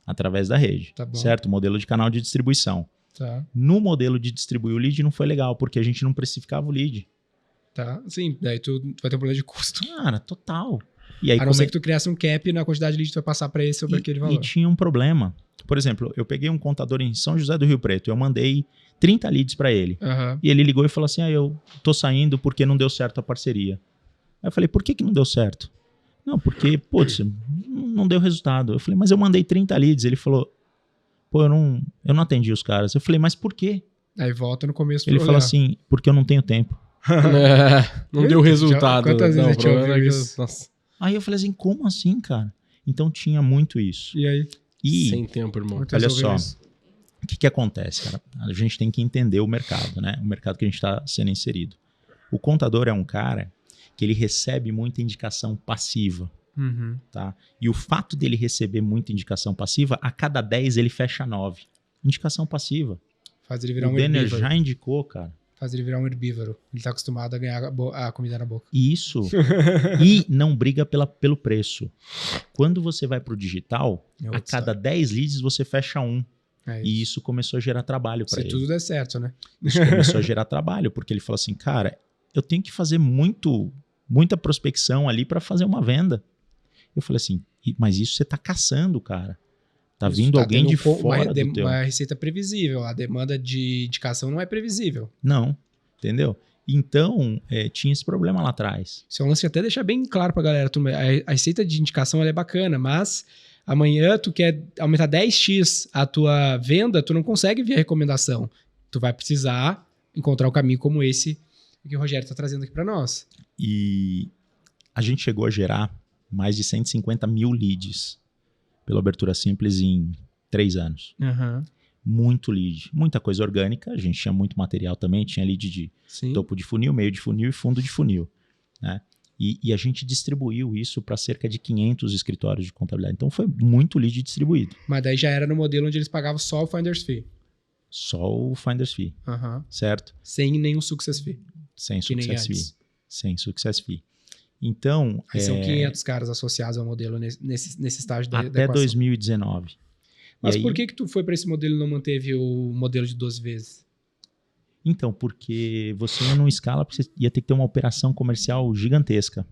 através da rede. Certo? Modelo de canal de distribuição. No modelo de distribuir o lead não foi legal, porque a gente não precificava o lead. Sim, daí tu vai ter um problema de custo. Cara, total. E aí, a não ser que tu criasse um cap na quantidade de lead que tu vai passar para ele sobre aquele valor. E tinha um problema. Por exemplo, eu peguei um contador em São José do Rio Preto, eu mandei 30 leads para ele. E ele ligou e falou assim, eu tô saindo porque não deu certo a parceria. Aí eu falei, por que não deu certo? Não, porque, putz, não deu resultado. Eu falei, mas eu mandei 30 leads. Ele falou, pô, eu não atendi os caras. Eu falei, mas por quê? Aí volta no começo. Ele falou assim, porque eu não tenho tempo. Não deu resultado. Quantas vezes eu tinha ouvido isso? Nossa. Aí eu falei assim, como assim, cara? Então tinha muito isso. E aí? E, sem tempo, irmão. olha só, o que acontece, cara? A gente tem que entender o mercado, né? O mercado que a gente está sendo inserido. O contador é um cara que ele recebe muita indicação passiva, tá? E o fato dele receber muita indicação passiva, a cada 10 ele fecha 9. Indicação passiva. Faz ele virar O um Denner herbívoro. já indicou, cara. Faz ele virar um herbívoro. Ele tá acostumado a ganhar a comida na boca. Isso. E não briga pelo preço. Quando você vai para o digital, a cada 10 leads você fecha 1. E isso começou a gerar trabalho para ele. Se tudo der certo, né? Isso começou a gerar trabalho, porque ele falou assim, cara, eu tenho que fazer muita prospecção ali para fazer uma venda. Eu falei assim, mas isso você tá caçando, cara. Tá Isso vindo tá alguém tendo de fora do teu... uma receita previsível. A demanda de indicação não é previsível. Não, entendeu? Então, tinha esse problema lá atrás. Isso é um lance que até deixar bem claro pra galera. A receita de indicação ela é bacana, mas amanhã tu quer aumentar 10x a tua venda, tu não consegue via recomendação. Tu vai precisar encontrar um caminho como esse que o Rogério tá trazendo aqui pra nós. E a gente chegou a gerar mais de 150 mil leads pela abertura simples em 3 anos. Muito lead. Muita coisa orgânica. A gente tinha muito material também. Tinha lead de topo de funil, meio de funil e fundo de funil. Né? E a gente distribuiu isso para cerca de 500 escritórios de contabilidade. Então foi muito lead distribuído. Mas daí já era no modelo onde eles pagavam só o Finder's Fee. Só o Finder's Fee. Certo? Sem nenhum Success Fee. Sem Success Fee. Sem Success Fee. Então... São 500 caras associados ao modelo nesse estágio da até equação. 2019. Mas por que tu foi para esse modelo e não manteve o modelo de 12 vezes? Então, porque você não escala, porque você ia ter que ter uma operação comercial gigantesca.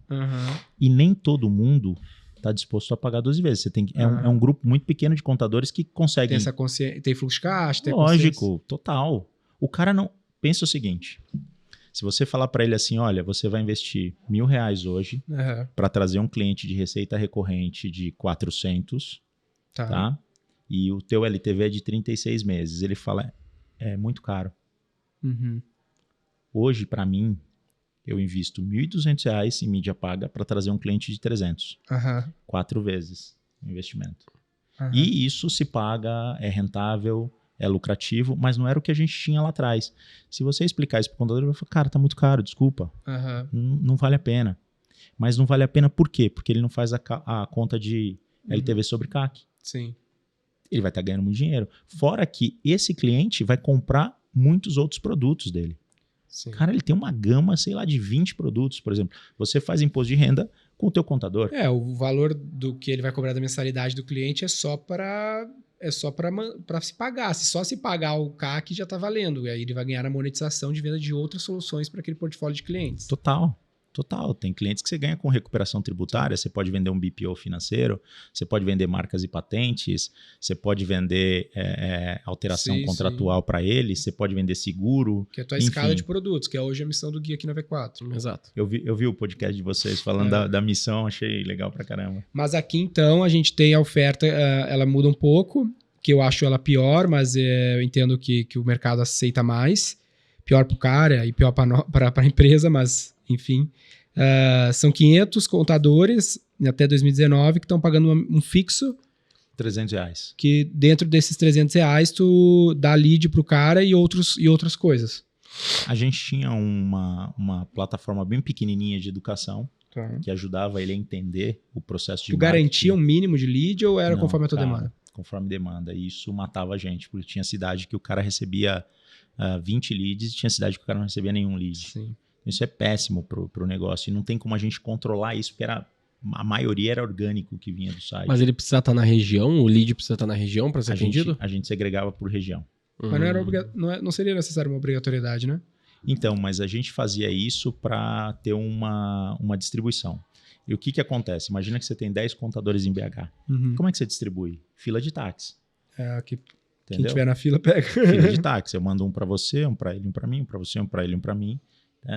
E nem todo mundo está disposto a pagar 12 vezes. Você tem, é um grupo muito pequeno de contadores que conseguem... Tem essa consciência, tem fluxo de caixa, tem Lógico, total. O cara não... Pensa o seguinte... Se você falar para ele assim, olha, você vai investir R$1.000 hoje para trazer um cliente de receita recorrente de 400, tá? E o teu LTV é de 36 meses. Ele fala, é muito caro. Hoje, para mim, eu invisto R$1.200 em mídia paga para trazer um cliente de 300. 4 vezes o investimento. E isso se paga, é rentável... é lucrativo, mas não era o que a gente tinha lá atrás. Se você explicar isso para o contador, ele vai falar, cara, tá muito caro, desculpa. Não vale a pena. Mas não vale a pena por quê? Porque ele não faz a conta de LTV sobre CAC. Sim. Ele vai estar ganhando muito dinheiro. Fora que esse cliente vai comprar muitos outros produtos dele. Sim. Cara, ele tem uma gama, sei lá, de 20 produtos, por exemplo. Você faz imposto de renda com o teu contador. O valor do que ele vai cobrar da mensalidade do cliente é só para se pagar. Se só se pagar o CAC já está valendo. E aí ele vai ganhar a monetização de venda de outras soluções para aquele portfólio de clientes. Total. Tem clientes que você ganha com recuperação tributária. Você pode vender um BPO financeiro, você pode vender marcas e patentes, você pode vender alteração contratual para eles, você pode vender seguro. Que é a tua escala de produtos, que é hoje a missão do guia aqui na V4. Exato. Eu vi o podcast de vocês falando da missão, achei legal pra caramba. Mas aqui então a gente tem a oferta, ela muda um pouco, que eu acho ela pior, mas eu entendo que o mercado aceita mais. Pior para o cara e pior para a empresa, mas enfim. São 500 contadores até 2019 que estão pagando um fixo. R$300. Que dentro desses R$300 tu dá lead pro cara e outras coisas. A gente tinha uma plataforma bem pequenininha de educação que ajudava ele a entender o processo de marketing. Tu garantia um mínimo de lead ou era conforme a tua demanda? Conforme demanda. E isso matava a gente, porque tinha cidade que o cara recebia 20 leads e tinha cidade que o cara não recebia nenhum lead. Sim. Isso é péssimo pro negócio. E não tem como a gente controlar isso, porque a maioria era orgânico que vinha do site. Mas ele precisa estar na região? O lead precisa estar na região para ser atendido? A gente segregava por região. Mas não seria necessário uma obrigatoriedade, né? Então, mas a gente fazia isso para ter uma distribuição. E o que acontece? Imagina que você tem 10 contadores em BH. Como é que você distribui? Fila de táxi. Quem tiver na fila pega. Fila de táxi. Eu mando um para você, um para ele, um para mim, um para você, um para ele, um para mim.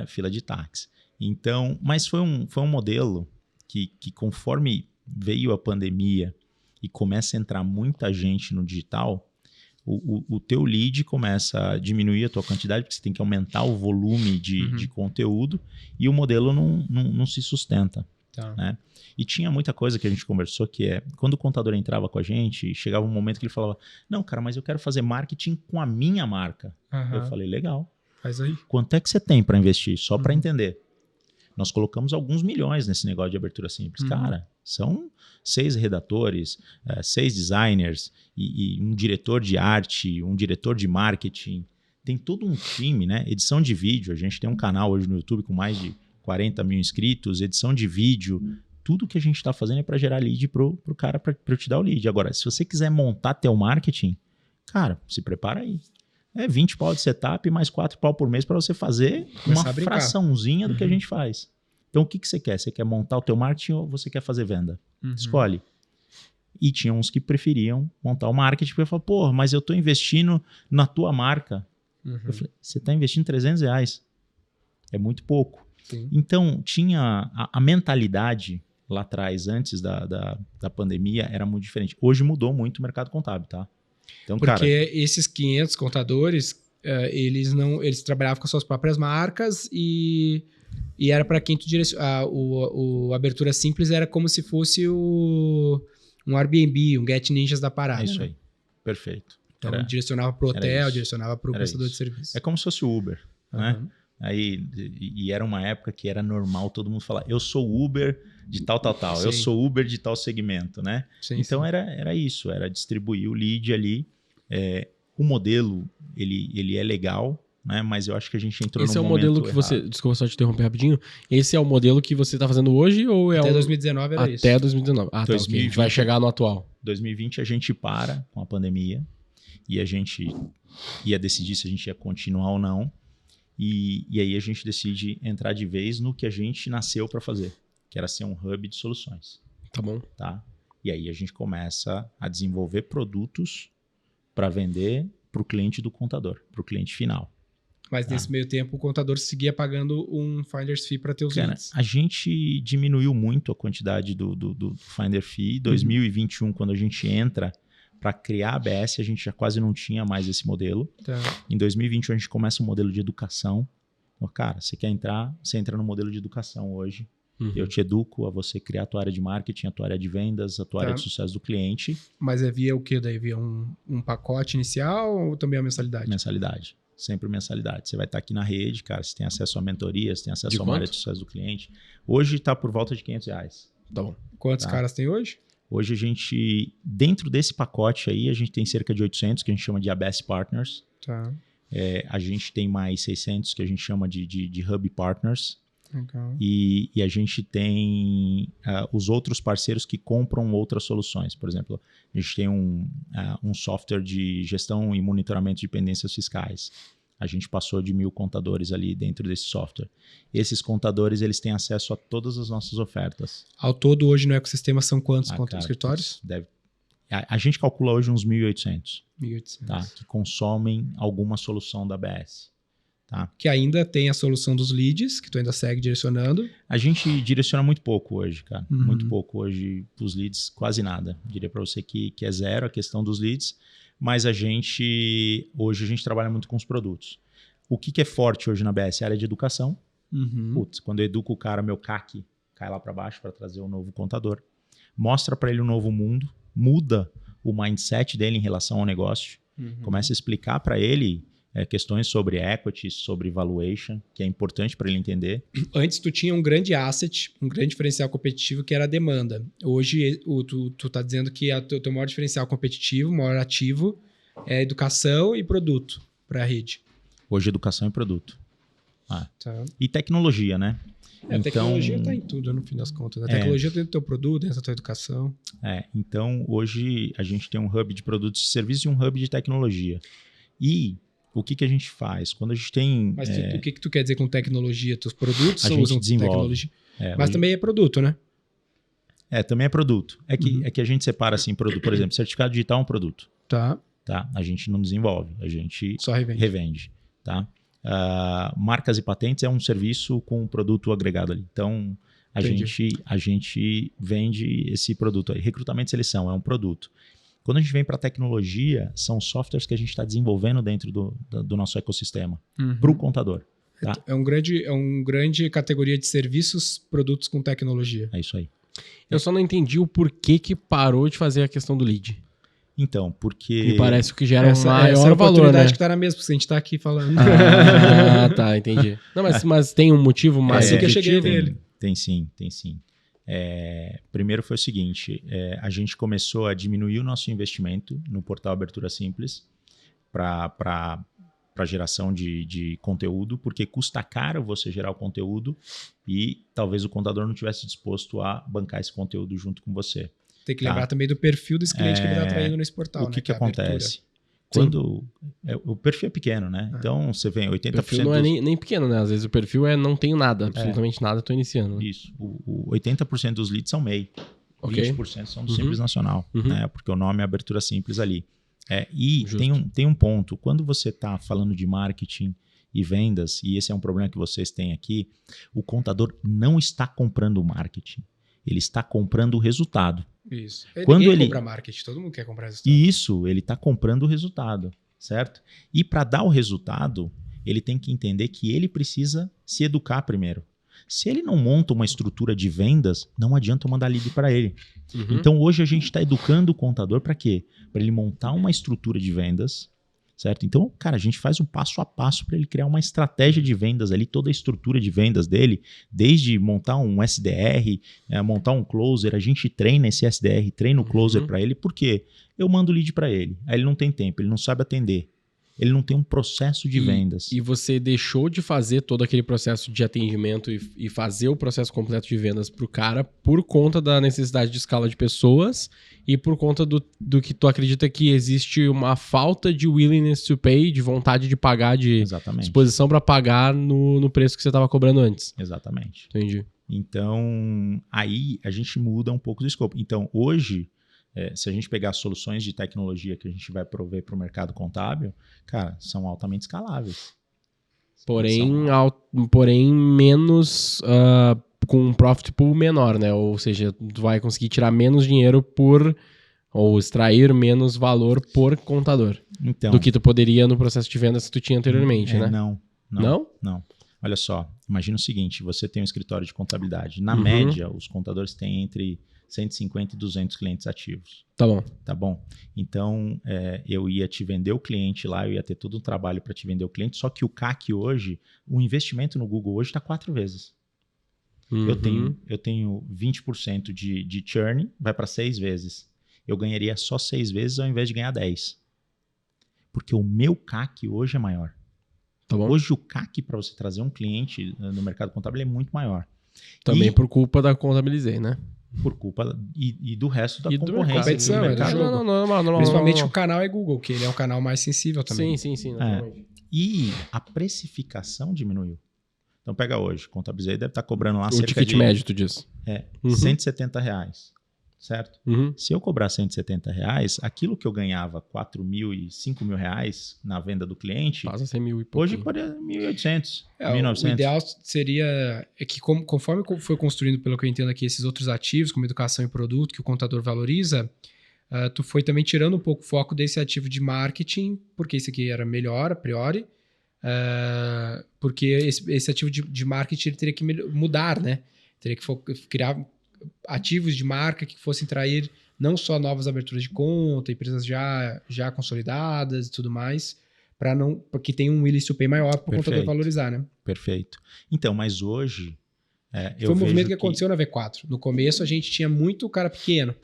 Fila de táxi. Então, mas foi um modelo que conforme veio a pandemia e começa a entrar muita gente no digital, o teu lead começa a diminuir a tua quantidade, porque você tem que aumentar o volume de conteúdo e o modelo não se sustenta. Tá. Né? E tinha muita coisa que a gente conversou, que é, quando o contador entrava com a gente, chegava um momento que ele falava, não, cara, mas eu quero fazer marketing com a minha marca. Eu falei, legal. Faz aí. Quanto é que você tem para investir? Só para entender. Nós colocamos alguns milhões nesse negócio de abertura simples. Cara, são 6 redatores, 6 designers e um diretor de arte, um diretor de marketing. Tem todo um time, né? Edição de vídeo. A gente tem um canal hoje no YouTube com mais de 40 mil inscritos, edição de vídeo. Tudo que a gente está fazendo é para gerar lead pro cara, para eu te dar o lead. Agora, se você quiser montar teu marketing, cara, se prepara aí. 20 pau de setup, mais 4 pau por mês para você fazer uma fraçãozinha do que a gente faz. Então, o que você quer? Você quer montar o teu marketing ou você quer fazer venda? Escolhe. E tinha uns que preferiam montar o marketing, porque eu falo, pô, mas eu estou investindo na tua marca. Eu falei, você está investindo R$300. É muito pouco. Sim. Então, tinha a mentalidade lá atrás, antes da pandemia, era muito diferente. Hoje mudou muito o mercado contábil, tá? Então, porque cara, esses 500 contadores, eles trabalhavam com as suas próprias marcas e era para quem tu direciona. O Abertura Simples era como se fosse um Airbnb, um Get Ninjas da parada. é isso né? aí. Perfeito. Então, direcionava para o hotel, direcionava para o prestador de serviço. É como se fosse o Uber, né? Aí, e era uma época que era normal todo mundo falar, eu sou Uber de tal, Sim. eu sou Uber de tal segmento, né? Sim, então sim. Era isso, era distribuir o lead ali. O modelo, ele é legal, né? Mas eu acho que a gente entrou Esse num é o momento modelo que você... errado. Desculpa só te interromper rapidinho. Esse é o modelo que você está fazendo hoje ou é Até 2019 era isso. Até 2019. Ah, tá. 2020. A gente vai chegar no atual. 2020 a gente para com a pandemia e a gente ia decidir se a gente ia continuar ou não. E aí a gente decide entrar de vez no que a gente nasceu para fazer, que era ser um hub de soluções. Tá bom. Tá? E aí a gente começa a desenvolver produtos para vender para o cliente do contador, para o cliente final. Mas nesse meio tempo o contador seguia pagando um finder's fee para ter os Cara, leads. a gente diminuiu muito a quantidade do Finder Fee. Em 2021, quando a gente entra para criar a ABS, a gente já quase não tinha mais esse modelo. Tá. Em 2021, a gente começa um modelo de educação. Então, cara, você quer entrar, você entra no modelo de educação hoje. Eu te educo a você criar a tua área de marketing, a tua área de vendas, a tua área de sucesso do cliente. Mas havia o quê daí? Havia um pacote inicial ou também a mensalidade? Mensalidade. Sempre mensalidade. Você vai estar aqui na rede, cara, você tem acesso a mentorias, tem acesso a uma área de sucesso do cliente. Hoje está por volta de R$500. Tá bom. Quantos caras tem hoje? Hoje a gente, dentro desse pacote aí, a gente tem cerca de 800 que a gente chama de ABS Partners. Tá. A gente tem mais 600 que a gente chama de Hub Partners. Legal. E a gente tem os outros parceiros que compram outras soluções. Por exemplo, a gente tem um software de gestão e monitoramento de pendências fiscais. A gente passou de 1.000 contadores ali dentro desse software. Esses contadores, eles têm acesso a todas as nossas ofertas. Ao todo, hoje no ecossistema são quantos Cara, escritórios? A gente calcula hoje uns 1.800, 1.800. tá? Que consomem alguma solução da ABS. Tá? Que ainda tem a solução dos leads, que tu ainda segue direcionando. A gente direciona muito pouco hoje, cara. Muito pouco hoje os leads, quase nada. Diria para você que é zero a questão dos leads, mas hoje a gente trabalha muito com os produtos. O que é forte hoje na ABS? A área de educação. Putz, quando eu educo o cara, meu CAC cai lá para baixo para trazer um novo contador. Mostra para ele um novo mundo, muda o mindset dele em relação ao negócio, começa a explicar para ele questões sobre equity, sobre valuation, que é importante para ele entender. Antes tu tinha um grande asset, um grande diferencial competitivo que era a demanda. Hoje tu tá dizendo que o teu maior diferencial competitivo, maior ativo é educação e produto para a rede. Hoje educação e produto. Tá. E tecnologia, né? A tecnologia está em tudo, no fim das contas. A tecnologia dentro do teu produto, dentro da tua educação. Então, hoje a gente tem um hub de produtos e serviços e um hub de tecnologia. E o que a gente faz? Quando a gente tem... Mas o que tu quer dizer com tecnologia? Teus produtos a gente usam desenvolve. tecnologia? Mas também é produto, né? Também é produto. É que a gente separa assim, produto. Por exemplo, certificado digital é um produto. Tá. A gente não desenvolve, a gente só revende. Tá? Marcas e patentes é um serviço com um produto agregado ali. Então, A gente vende esse produto aí. Recrutamento e seleção é um produto. Quando a gente vem para tecnologia, são softwares que a gente está desenvolvendo dentro do nosso ecossistema para o contador. Tá? É um grande categoria de serviços, produtos com tecnologia. É isso aí. Eu só não entendi o porquê que parou de fazer a questão do lead. Então, porque... Me parece que gera um maior essa valor, né? que está na mesma, porque a gente está aqui falando. Ah, tá, entendi. Não, mas tem um motivo mais assim que eu objetivo? cheguei nele. Tem sim. Primeiro foi o seguinte, a gente começou a diminuir o nosso investimento no portal Abertura Simples para geração de conteúdo, porque custa caro você gerar o conteúdo e talvez o contador não estivesse disposto a bancar esse conteúdo junto com você. Tem que lembrar também do perfil desse cliente que ele está atraindo nesse portal. O que acontece? O perfil é pequeno, né? Então você vem 80%... O perfil não é nem pequeno, né? Às vezes o perfil não tenho nada, absolutamente nada, estou iniciando. Isso. 80% dos leads são MEI. Okay. 20% são do Simples Nacional, né? Porque o nome é Abertura Simples ali. E tem um ponto. Quando você está falando de marketing e vendas, e esse é um problema que vocês têm aqui, o contador não está comprando o marketing. Ele está comprando o resultado. Isso. Ninguém compra marketing, todo mundo quer comprar resultado. Isso, ele está comprando o resultado, certo? E para dar o resultado, ele tem que entender que ele precisa se educar primeiro. Se ele não monta uma estrutura de vendas, não adianta eu mandar lead para ele. Então hoje a gente está educando o contador para quê? Para ele montar uma estrutura de vendas, certo? Então, cara, a gente faz o passo a passo para ele criar uma estratégia de vendas ali, toda a estrutura de vendas dele, desde montar um SDR, montar um closer, a gente treina esse SDR, treina o closer para ele, porque eu mando lead para ele, aí ele não tem tempo, ele não sabe atender. Ele não tem um processo de vendas. E você deixou de fazer todo aquele processo de atendimento e fazer o processo completo de vendas para o cara por conta da necessidade de escala de pessoas e por conta do que tu acredita que existe uma falta de willingness to pay, de vontade de pagar, de disposição para pagar no preço que você estava cobrando antes. Exatamente. Entendi. Então, aí a gente muda um pouco do escopo. Então, hoje... se a gente pegar soluções de tecnologia que a gente vai prover para o mercado contábil, cara, são altamente escaláveis. Porém menos com um profit pool menor, né? Ou seja, tu vai conseguir tirar menos dinheiro ou extrair menos valor por contador do que tu poderia no processo de vendas que tu tinha anteriormente, né? Não. Olha só, imagina o seguinte, você tem um escritório de contabilidade. Na média, os contadores têm entre 150 e 200 clientes ativos. Tá bom. Então, eu ia te vender o cliente lá, eu ia ter todo um trabalho para te vender o cliente, só que o CAC hoje, o investimento no Google hoje está 4 vezes. Eu tenho 20% de churn, vai para 6 vezes. Eu ganharia só 6 vezes ao invés de ganhar 10. Porque o meu CAC hoje é maior. Tá bom. Hoje o CAC para você trazer um cliente no mercado contábil é muito maior. Também por culpa da Contabilizei, né? Por culpa e do resto da concorrência. Competição, do mercado. Não, principalmente o canal é Google, que ele é um canal mais sensível também. Sim. E a precificação diminuiu. Então pega hoje, Contabilizei deve estar cobrando lá o cerca ticket de... médio, tu diz. R$170, certo? Se eu cobrar R$170, aquilo que eu ganhava R$4.000 e R$5.000 na venda do cliente, passa a ser 1.000 e pouco. Hoje pode ser 1.800, 1.900. O ideal seria que conforme foi construindo, pelo que eu entendo aqui, esses outros ativos, como educação e produto, que o contador valoriza, tu foi também tirando um pouco o foco desse ativo de marketing, porque esse aqui era melhor a priori, porque esse ativo de marketing ele teria que mudar, né? Teria que criar ativos de marca que fossem trair não só novas aberturas de conta, empresas já consolidadas e tudo mais, porque tem um willingness to pay maior para o contador valorizar, né? Perfeito. Então, mas hoje... Foi um movimento que aconteceu na V4. No começo a gente tinha muito cara pequeno,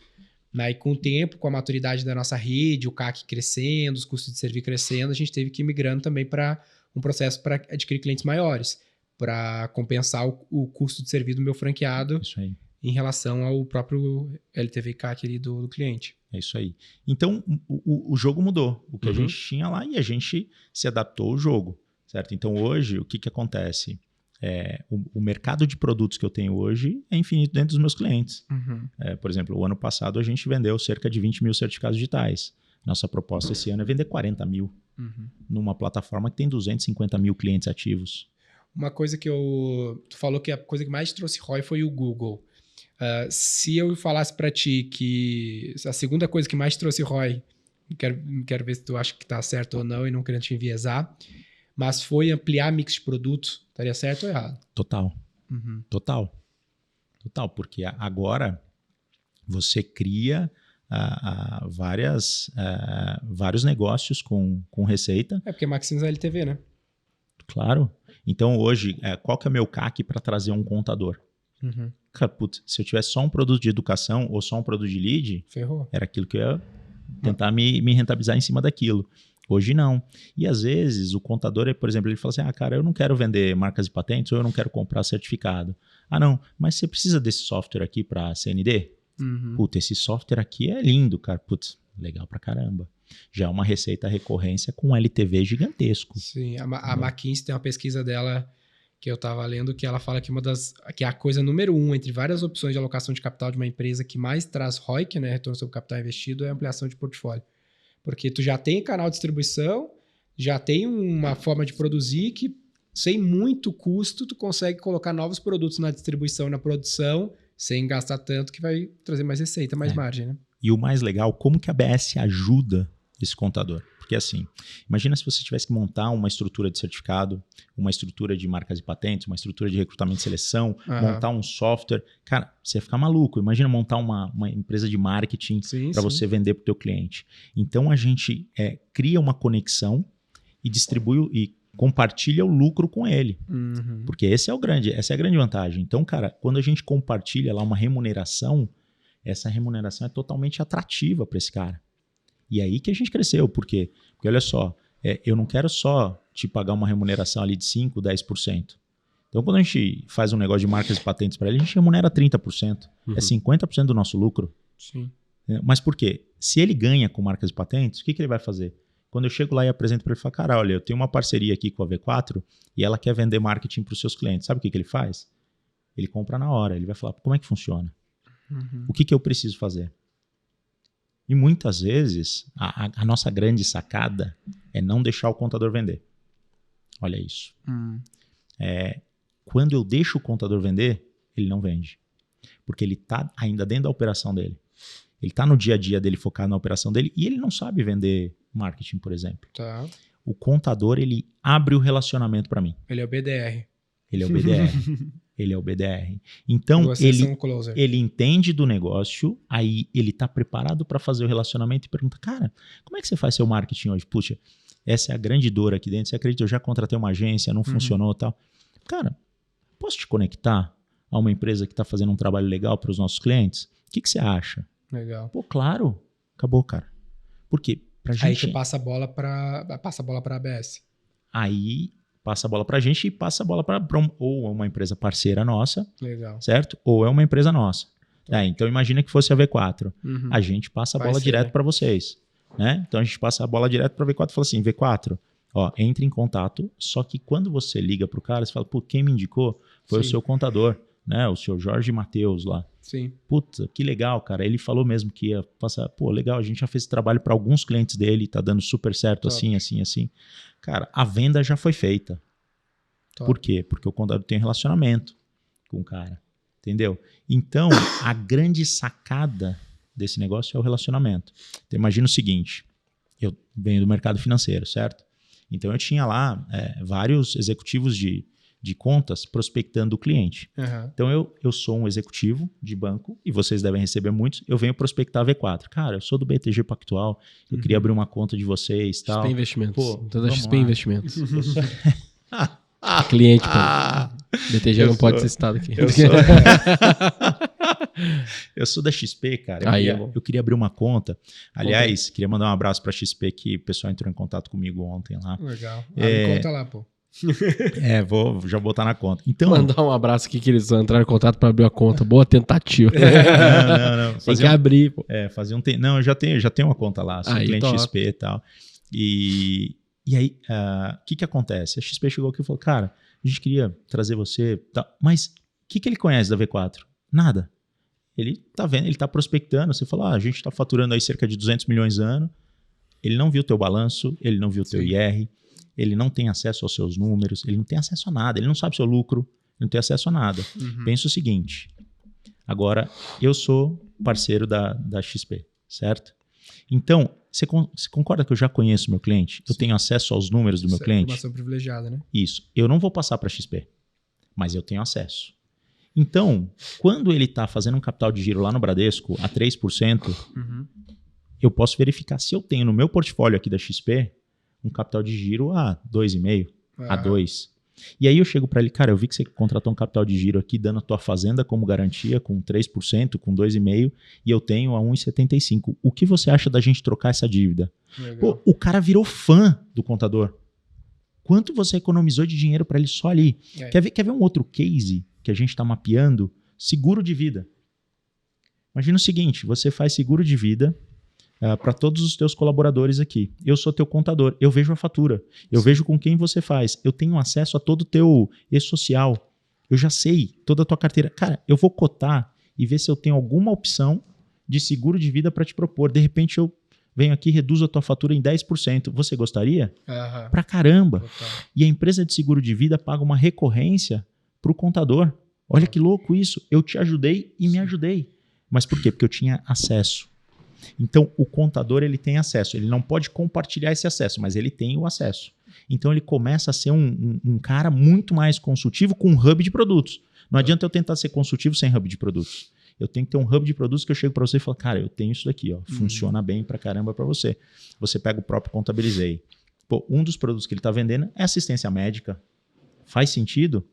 né? E com o tempo, com a maturidade da nossa rede, o CAC crescendo, os custos de serviço crescendo, a gente teve que ir migrando também para um processo para adquirir clientes maiores, para compensar o custo de serviço do meu franqueado em relação ao próprio LTV e CAC ali do cliente. É isso aí. Então, o jogo mudou. O que a gente tinha lá e a gente se adaptou ao jogo, certo? Então, hoje, o que acontece? O mercado de produtos que eu tenho hoje é infinito dentro dos meus clientes. Por exemplo, o ano passado a gente vendeu cerca de 20 mil certificados digitais. Nossa proposta esse ano é vender 40 mil numa plataforma que tem 250 mil clientes ativos. Uma coisa que tu falou que a coisa que mais trouxe ROI foi o Google. Se eu falasse para ti que a segunda coisa que mais trouxe ROI, quero ver se tu acha que tá certo ou não e não querendo te enviesar, mas foi ampliar mix de produtos, estaria certo ou errado? Total. Total, porque agora você cria vários negócios com receita. Porque maximiza a LTV, né? Claro. Então hoje, qual que é o meu CAC para trazer um contador? Cara, putz, se eu tivesse só um produto de educação ou só um produto de lead, ferrou. Era aquilo que eu ia tentar me rentabilizar em cima daquilo. Hoje não. E às vezes o contador, por exemplo, ele fala assim, cara, eu não quero vender marcas e patentes ou eu não quero comprar certificado. Não, mas você precisa desse software aqui para CND? Putz, esse software aqui é lindo, cara. Putz, legal pra caramba. Já é uma receita recorrência com LTV gigantesco. Sim, a McKinsey tem uma pesquisa dela que eu estava lendo, que ela fala que a coisa número 1 entre várias opções de alocação de capital de uma empresa que mais traz ROIC, né, retorno sobre capital investido, é a ampliação de portfólio. Porque tu já tem canal de distribuição, já tem uma forma de produzir que, sem muito custo, tu consegue colocar novos produtos na distribuição e na produção, sem gastar tanto, que vai trazer mais receita, mais margem, né? E o mais legal, como que a BS ajuda esse contador? Porque assim, imagina se você tivesse que montar uma estrutura de certificado, uma estrutura de marcas e patentes, uma estrutura de recrutamento e seleção, montar um software. Cara, você ia ficar maluco. Imagina montar uma empresa de marketing para você vender para o teu cliente. Então a gente cria uma conexão e distribui e compartilha o lucro com ele. Porque essa é a grande vantagem. Então, cara, quando a gente compartilha lá uma remuneração, essa remuneração é totalmente atrativa para esse cara. E aí que a gente cresceu. Por quê? Porque olha só, eu não quero só te pagar uma remuneração ali de 5%, 10%. Então, quando a gente faz um negócio de marcas e patentes para ele, a gente remunera 30%. É 50% do nosso lucro. Sim. Mas por quê? Se ele ganha com marcas e patentes, o que ele vai fazer? Quando eu chego lá e apresento para ele, eu falo, cara, olha, eu tenho uma parceria aqui com a V4 e ela quer vender marketing para os seus clientes. Sabe o que ele faz? Ele compra na hora. Ele vai falar, como é que funciona? O que eu preciso fazer? E muitas vezes, a nossa grande sacada é não deixar o contador vender. Olha isso. Quando eu deixo o contador vender, ele não vende. Porque ele está ainda dentro da operação dele. Ele está no dia a dia dele, focado na operação dele, e ele não sabe vender marketing, por exemplo. Tá. O contador, ele abre o relacionamento para mim. Ele é o BDR. Ele é o BDR. Ele é o BDR. Então, ele entende do negócio, aí ele está preparado para fazer o relacionamento e pergunta, cara, como é que você faz seu marketing hoje? Puxa, essa é a grande dor aqui dentro. Você acredita, eu já contratei uma agência, não funcionou e tal. Cara, posso te conectar a uma empresa que está fazendo um trabalho legal para os nossos clientes? O que você acha? Legal. Pô, claro. Acabou, cara. Por quê? Pra gente... Aí você passa a bola para a ABS. Aí passa a bola para a gente e passa a bola para ou uma empresa parceira nossa, legal, certo? Ou é uma empresa nossa. Então imagina que fosse a V4. A gente passa a bola direto para vocês. Né? Então a gente passa a bola direto para a V4 e fala assim, V4, entre em contato, só que quando você liga para o cara, você fala, pô, quem me indicou foi o seu contador, né? O seu Jorge Mateus lá. Sim. Puta, que legal, cara. Ele falou mesmo que ia passar. Pô, legal, a gente já fez esse trabalho para alguns clientes dele, tá dando super certo. Top. assim. Cara, a venda já foi feita. Top. Por quê? Porque o contador tem relacionamento com o cara. Entendeu? Então, a grande sacada desse negócio é o relacionamento. Então, imagina o seguinte: eu venho do mercado financeiro, certo? Então, eu tinha lá vários executivos de contas prospectando o cliente. Então, eu sou um executivo de banco e vocês devem receber muitos. Eu venho prospectar a V4. Cara, eu sou do BTG Pactual, eu queria abrir uma conta de vocês e tal. XP Investimentos. Pô, toda XP Investimentos. Cliente, pô. BTG não pode ser citado aqui. Eu sou da XP, cara. Eu queria abrir uma conta. Aliás, queria mandar um abraço para a XP, que o pessoal entrou em contato comigo ontem lá. Legal. Me conta lá, pô. Vou já botar na conta. Então, mandar um abraço aqui que eles entraram em contato para abrir a conta. Boa tentativa. Não. Tem que abrir, pô. Fazer não, eu já tenho uma conta lá, sou cliente top. XP e tal. E aí, o que acontece? A XP chegou aqui e falou, cara, a gente queria trazer você, tá, mas o que ele conhece da V4? Nada. Ele tá vendo, ele tá prospectando, você falou, a gente tá faturando aí cerca de 200 milhões ano, ele não viu o teu balanço, ele não viu o teu IR, ele não tem acesso aos seus números, ele não tem acesso a nada, ele não sabe seu lucro, ele não tem acesso a nada. Pensa o seguinte, agora eu sou parceiro da XP, certo? Então, você concorda que eu já conheço meu cliente? Eu tenho acesso aos números do meu cliente? Informação privilegiada, né? Isso. Eu não vou passar para a XP, mas eu tenho acesso. Então, quando ele está fazendo um capital de giro lá no Bradesco a 3%, eu posso verificar se eu tenho no meu portfólio aqui da XP um capital de giro a 2,5%, a 2%. E aí eu chego para ele, cara, eu vi que você contratou um capital de giro aqui dando a tua fazenda como garantia com 3%, com 2,5%, e eu tenho a 1,75%. O que você acha da gente trocar essa dívida? Pô, o cara virou fã do contador. Quanto você economizou de dinheiro para ele só ali? Quer ver um outro case que a gente está mapeando? Seguro de vida. Imagina o seguinte, você faz seguro de vida para todos os teus colaboradores aqui. Eu sou teu contador, eu vejo a fatura, eu vejo com quem você faz, eu tenho acesso a todo o teu e-social, eu já sei toda a tua carteira. Cara, eu vou cotar e ver se eu tenho alguma opção de seguro de vida para te propor. De repente eu venho aqui e reduzo a tua fatura em 10%. Você gostaria? Pra caramba. Total. E a empresa de seguro de vida paga uma recorrência pro contador. Olha que louco isso. Eu te ajudei e me ajudei. Mas por quê? Porque eu tinha acesso. Então, o contador ele tem acesso. Ele não pode compartilhar esse acesso, mas ele tem o acesso. Então, ele começa a ser um cara muito mais consultivo com um hub de produtos. Não adianta eu tentar ser consultivo sem hub de produtos. Eu tenho que ter um hub de produtos que eu chego para você e falo, cara, eu tenho isso daqui, ó, funciona bem pra caramba para você. Você pega o próprio Contabilizei. Pô, um dos produtos que ele está vendendo é assistência médica. Faz sentido?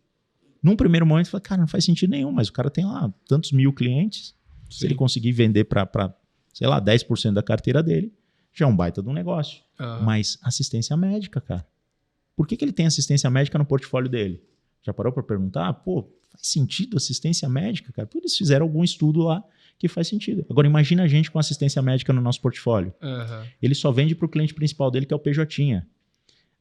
Num primeiro momento, eu falo, cara, não faz sentido nenhum, mas o cara tem lá tantos mil clientes. Sim. Se ele conseguir vender para sei lá, 10% da carteira dele, já é um baita de um negócio. Mas assistência médica, cara. Por que ele tem assistência médica no portfólio dele? Já parou para perguntar? Pô, faz sentido assistência médica, cara? Porque eles fizeram algum estudo lá que faz sentido. Agora, imagina a gente com assistência médica no nosso portfólio. Ele só vende para o cliente principal dele, que é o PJ.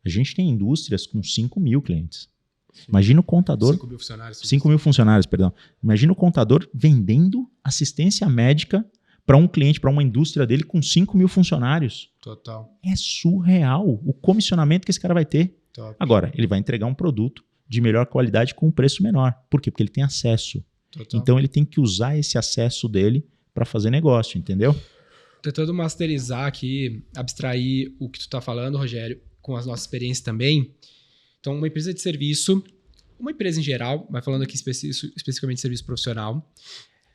A gente tem indústrias com 5 mil clientes. Sim. Imagina o contador... 5 mil funcionários. 5 mil funcionários, perdão. Imagina o contador vendendo assistência médica para um cliente, para uma indústria dele com 5 mil funcionários. Total. É surreal o comissionamento que esse cara vai ter. Top. Agora, ele vai entregar um produto de melhor qualidade com um preço menor. Por quê? Porque ele tem acesso. Total. Então, ele tem que usar esse acesso dele para fazer negócio, entendeu? Tentando masterizar aqui, abstrair o que tu está falando, Rogério, com as nossas experiências também. Então, uma empresa de serviço, uma empresa em geral, mas falando aqui especificamente de serviço profissional,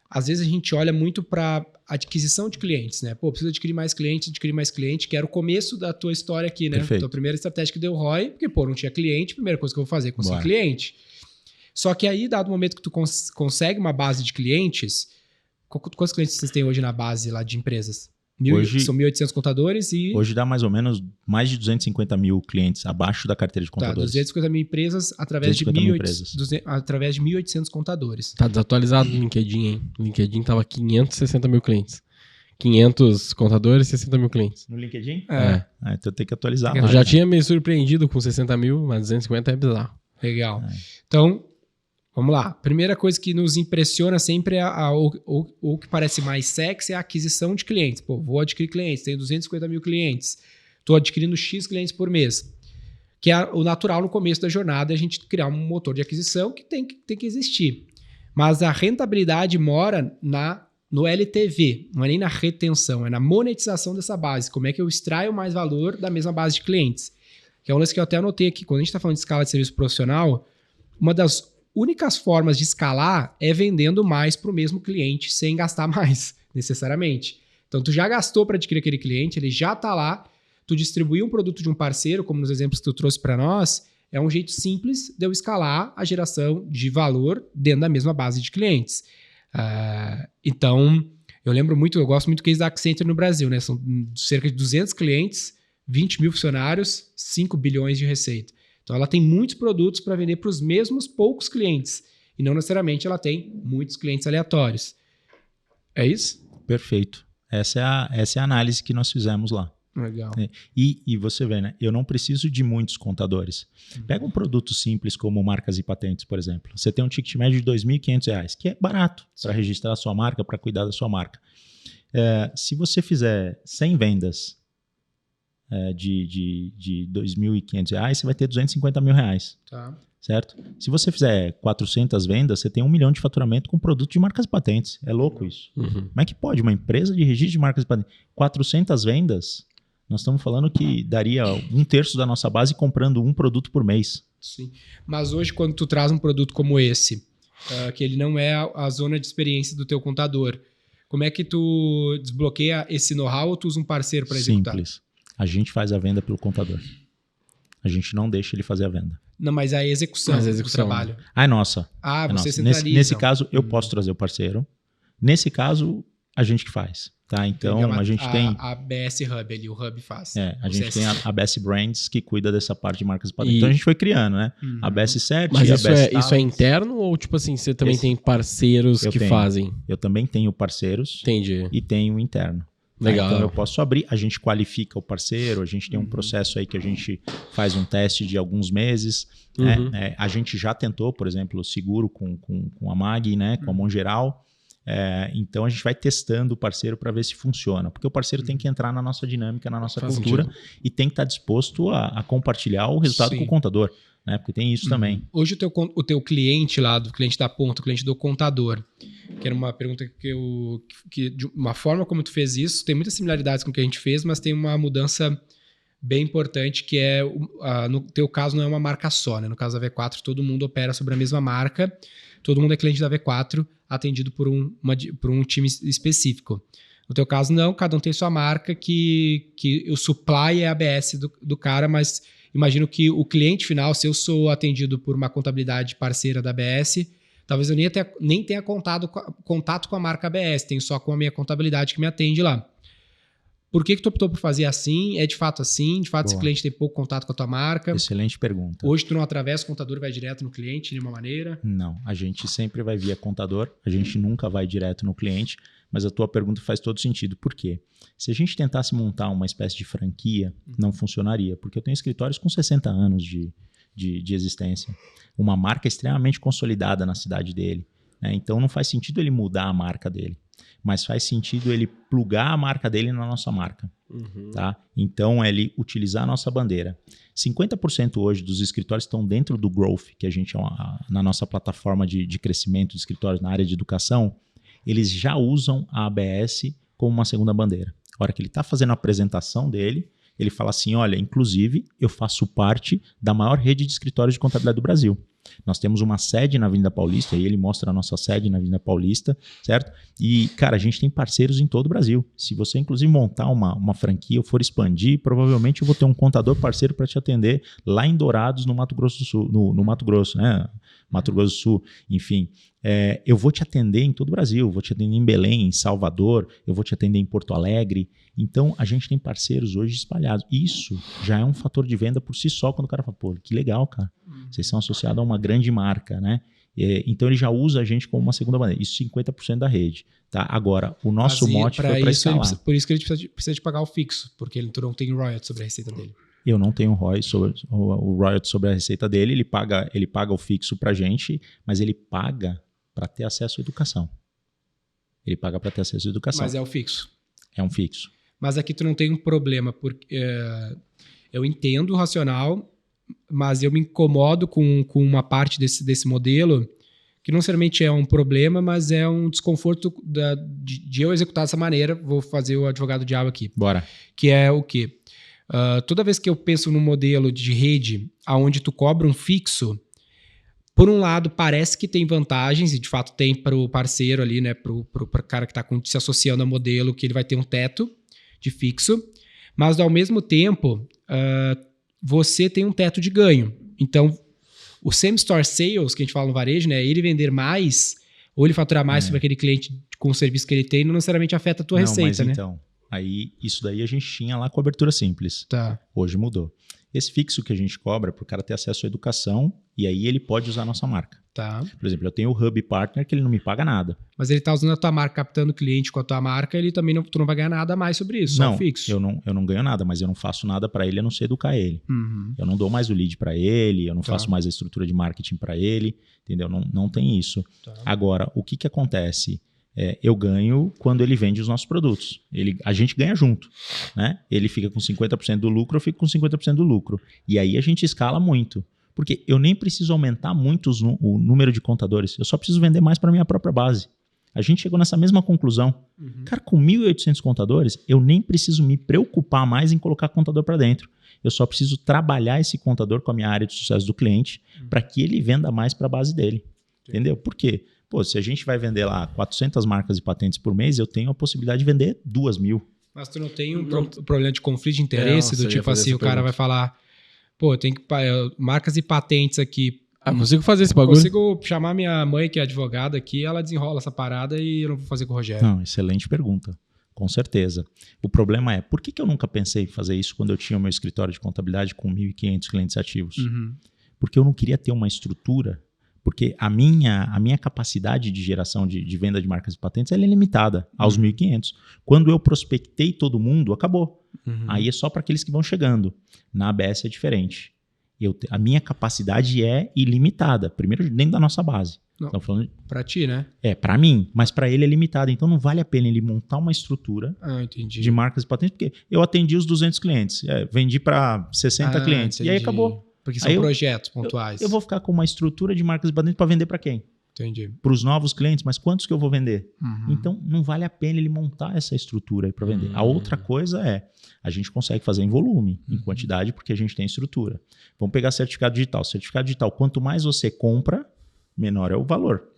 às vezes a gente olha muito para aquisição de clientes, né? Pô, preciso adquirir mais cliente, que era o começo da tua história aqui, né? Perfeito. Tua primeira estratégia que deu ROI, porque, pô, não tinha cliente, primeira coisa que eu vou fazer é conseguir cliente. Só que aí, dado o momento que tu consegue uma base de clientes, quantos clientes vocês têm hoje na base lá de empresas? Hoje, são 1.800 contadores e... Hoje dá mais ou menos mais de 250 mil clientes abaixo da carteira de contadores. 250 mil empresas através de 1.800 contadores. Tá desatualizado o LinkedIn, hein? O LinkedIn tava 560 mil clientes. 500 contadores, 60 mil clientes. No LinkedIn? Então tem que atualizar. Eu já tinha me surpreendido com 60 mil, mas 250 é bizarro. Legal. Então... Vamos lá. Primeira coisa que nos impressiona sempre o que parece mais sexy é a aquisição de clientes. Pô, vou adquirir clientes, tenho 250 mil clientes, estou adquirindo X clientes por mês. Que é o natural no começo da jornada, é a gente criar um motor de aquisição que tem que existir. Mas a rentabilidade mora no LTV, não é nem na retenção, é na monetização dessa base. Como é que eu extraio mais valor da mesma base de clientes? Que é um lance que eu até anotei aqui. Quando a gente está falando de escala de serviço profissional, uma das únicas formas de escalar é vendendo mais para o mesmo cliente sem gastar mais, necessariamente. Então, tu já gastou para adquirir aquele cliente, ele já está lá, tu distribuir um produto de um parceiro, como nos exemplos que tu trouxe para nós, é um jeito simples de eu escalar a geração de valor dentro da mesma base de clientes. Então, eu gosto muito do case da Accenture no Brasil, né? São cerca de 200 clientes, 20 mil funcionários, 5 bilhões de receita. Então, ela tem muitos produtos para vender para os mesmos poucos clientes. E não necessariamente ela tem muitos clientes aleatórios. É isso? Perfeito. Essa é a análise que nós fizemos lá. Legal. E você vê, né? Eu não preciso de muitos contadores. Pega um produto simples como marcas e patentes, por exemplo. Você tem um ticket médio de R$ 2.500, que é barato para registrar a sua marca, para cuidar da sua marca. Se você fizer 100 vendas de R$ 2.500, você vai ter R$250 mil. Tá. Certo? Se você fizer 400 vendas, você tem 1 milhão de faturamento com produto de marcas e patentes. É louco isso. Como é que pode? Uma empresa de registro de marcas e patentes, 400 vendas, nós estamos falando que daria 1/3 da nossa base comprando um produto por mês. Sim. Mas hoje, quando tu traz um produto como esse, que ele não é a zona de experiência do teu contador, como é que tu desbloqueia esse know-how ou tu usa um parceiro para executar? Simples. A gente faz a venda pelo contador. A gente não deixa ele fazer a venda. Não, mas a execução do trabalho. É nossa. Você centraliza. Nesse caso, eu posso trazer o parceiro. Nesse caso, a gente que faz. Tá? Então, a gente tem... A ABS Hub ali, o Hub faz. A gente tem a ABS Brands que cuida dessa parte de marcas e patentes. Então, a gente foi criando, né? A ABS 7 Mas e a ABS isso é interno ou, tipo assim, você também tem parceiros que fazem? Eu também tenho parceiros. Entendi. E tenho interno. Legal. Então eu posso abrir, a gente qualifica o parceiro, a gente tem um processo aí que a gente faz um teste de alguns meses. A gente já tentou, por exemplo, seguro com a Mag, né, com a Mongeral. Então a gente vai testando o parceiro para ver se funciona. Porque o parceiro tem que entrar na nossa dinâmica, na nossa cultura e tem que estar disposto a compartilhar o resultado com o contador. Né? Porque tem isso também. Hoje o teu cliente lá, do cliente da ponta, o cliente do contador, que era uma pergunta que de uma forma como tu fez isso, tem muitas similaridades com o que a gente fez, mas tem uma mudança bem importante, que é, no teu caso, não é uma marca só, né? No caso da V4, todo mundo opera sobre a mesma marca, todo mundo é cliente da V4, atendido por um time específico. No teu caso, não, cada um tem sua marca, que o supply é a ABS do cara, mas imagino que o cliente final, se eu sou atendido por uma contabilidade parceira da ABS, talvez eu nem tenha contato com a marca ABS, tenho só com a minha contabilidade que me atende lá. Por que tu optou por fazer assim? É de fato assim? De fato, esse cliente tem pouco contato com a tua marca? Excelente pergunta. Hoje tu não atravessa o contador e vai direto no cliente de nenhuma maneira? Não, a gente sempre vai via contador, a gente nunca vai direto no cliente, mas a tua pergunta faz todo sentido. Por quê? Se a gente tentasse montar uma espécie de franquia, não funcionaria, porque eu tenho escritórios com 60 anos de existência, uma marca extremamente consolidada na cidade dele, né? Então não faz sentido ele mudar a marca dele, mas faz sentido ele plugar a marca dele na nossa marca. Tá? Então, ele utilizar a nossa bandeira. 50% hoje dos escritórios estão dentro do Growth, que a gente na nossa plataforma de crescimento de escritórios na área de educação, eles já usam a ABS como uma segunda bandeira. A hora que ele está fazendo a apresentação dele, ele fala assim, olha, inclusive, eu faço parte da maior rede de escritórios de contabilidade do Brasil. Nós temos uma sede na Avenida Paulista, e ele mostra a nossa sede na Avenida Paulista, certo? E, cara, a gente tem parceiros em todo o Brasil. Se você, inclusive, montar uma franquia ou for expandir, provavelmente eu vou ter um contador parceiro para te atender lá em Dourados, no Mato Grosso do Sul, no Mato Grosso, né? Mato Grosso do Sul, enfim. Eu vou te atender em todo o Brasil, vou te atender em Belém, em Salvador, eu vou te atender em Porto Alegre. Então, a gente tem parceiros hoje espalhados. Isso já é um fator de venda por si só, quando o cara fala, pô, que legal, cara. Vocês são associados a uma grande marca, né? Então, ele já usa a gente como uma segunda bandeira. Isso 50% da rede. Tá? Agora, o nosso mote foi para escalar. Por isso que ele precisa de pagar o fixo, porque ele não tem royalties sobre a receita dele. Eu não tenho o royalties sobre a receita dele, ele paga o fixo para a gente, mas ele paga para ter acesso à educação. Ele paga para ter acesso à educação. Mas é o fixo. É um fixo. Mas aqui tu não tem um problema, porque eu entendo o racional, mas eu me incomodo com uma parte desse modelo, que não necessariamente é um problema, mas é um desconforto de eu executar dessa maneira. Vou fazer o advogado diabo aqui. Bora. Que é o quê? Toda vez que eu penso num modelo de rede onde tu cobra um fixo, por um lado parece que tem vantagens, e de fato tem para o parceiro ali, né, para o cara que está se associando ao modelo, que ele vai ter um teto de fixo, mas ao mesmo tempo você tem um teto de ganho. Então, o same-store sales, que a gente fala no varejo, né, ele vender mais ou ele faturar mais sobre aquele cliente com o serviço que ele tem, não necessariamente afeta a tua receita, mas né? Então, aí, isso daí a gente tinha lá cobertura simples. Tá. Hoje mudou. Esse fixo que a gente cobra é para o cara ter acesso à educação e aí ele pode usar a nossa marca. Tá. Por exemplo, eu tenho o Hub Partner que ele não me paga nada. Mas ele está usando a tua marca, captando o cliente com a tua marca, ele também tu não vai ganhar nada a mais sobre isso, não, só fixo. Eu não ganho nada, mas eu não faço nada para ele a não ser educar ele. Eu não dou mais o lead para ele, eu não faço mais a estrutura de marketing para ele, entendeu? Não tem isso. Tá. Agora, o que acontece? eu ganho quando ele vende os nossos produtos. A gente ganha junto, né? Ele fica com 50% do lucro, eu fico com 50% do lucro. E aí a gente escala muito. Porque eu nem preciso aumentar muito o número de contadores, eu só preciso vender mais para a minha própria base. A gente chegou nessa mesma conclusão. Cara, com 1.800 contadores, eu nem preciso me preocupar mais em colocar contador para dentro. Eu só preciso trabalhar esse contador com a minha área de sucesso do cliente para que ele venda mais para a base dele. Entendeu? Por quê? Pô, se a gente vai vender lá 400 marcas e patentes por mês, eu tenho a possibilidade de vender 2.000. Mas tu não tem um problema de conflito de interesse, do tipo assim, o cara vai falar, pô, eu tenho que marcas e patentes aqui. Consigo fazer esse bagulho? Consigo chamar minha mãe, que é advogada aqui, ela desenrola essa parada e eu não vou fazer com o Rogério. Não, excelente pergunta. Com certeza. O problema é, por que eu nunca pensei em fazer isso quando eu tinha o meu escritório de contabilidade com 1.500 clientes ativos? Porque eu não queria ter uma estrutura, porque a minha capacidade de geração de venda de marcas e patentes ela é limitada aos 1.500. Quando eu prospectei todo mundo, acabou. Aí é só para aqueles que vão chegando. Na ABS é diferente. A minha capacidade é ilimitada, primeiro dentro da nossa base. Para ti, né? Para mim, mas para ele é limitada. Então não vale a pena ele montar uma estrutura de marcas e patentes, porque eu atendi os 200 clientes, vendi para 60 clientes, entendi. E aí acabou. Porque são projetos pontuais. Eu vou ficar com uma estrutura de marcas e patentes para vender para quem? Entendi. Para os novos clientes, mas quantos que eu vou vender? Então não vale a pena ele montar essa estrutura aí para vender. A outra coisa a gente consegue fazer em volume, em quantidade, porque a gente tem estrutura. Vamos pegar certificado digital. Certificado digital, quanto mais você compra, menor é o valor.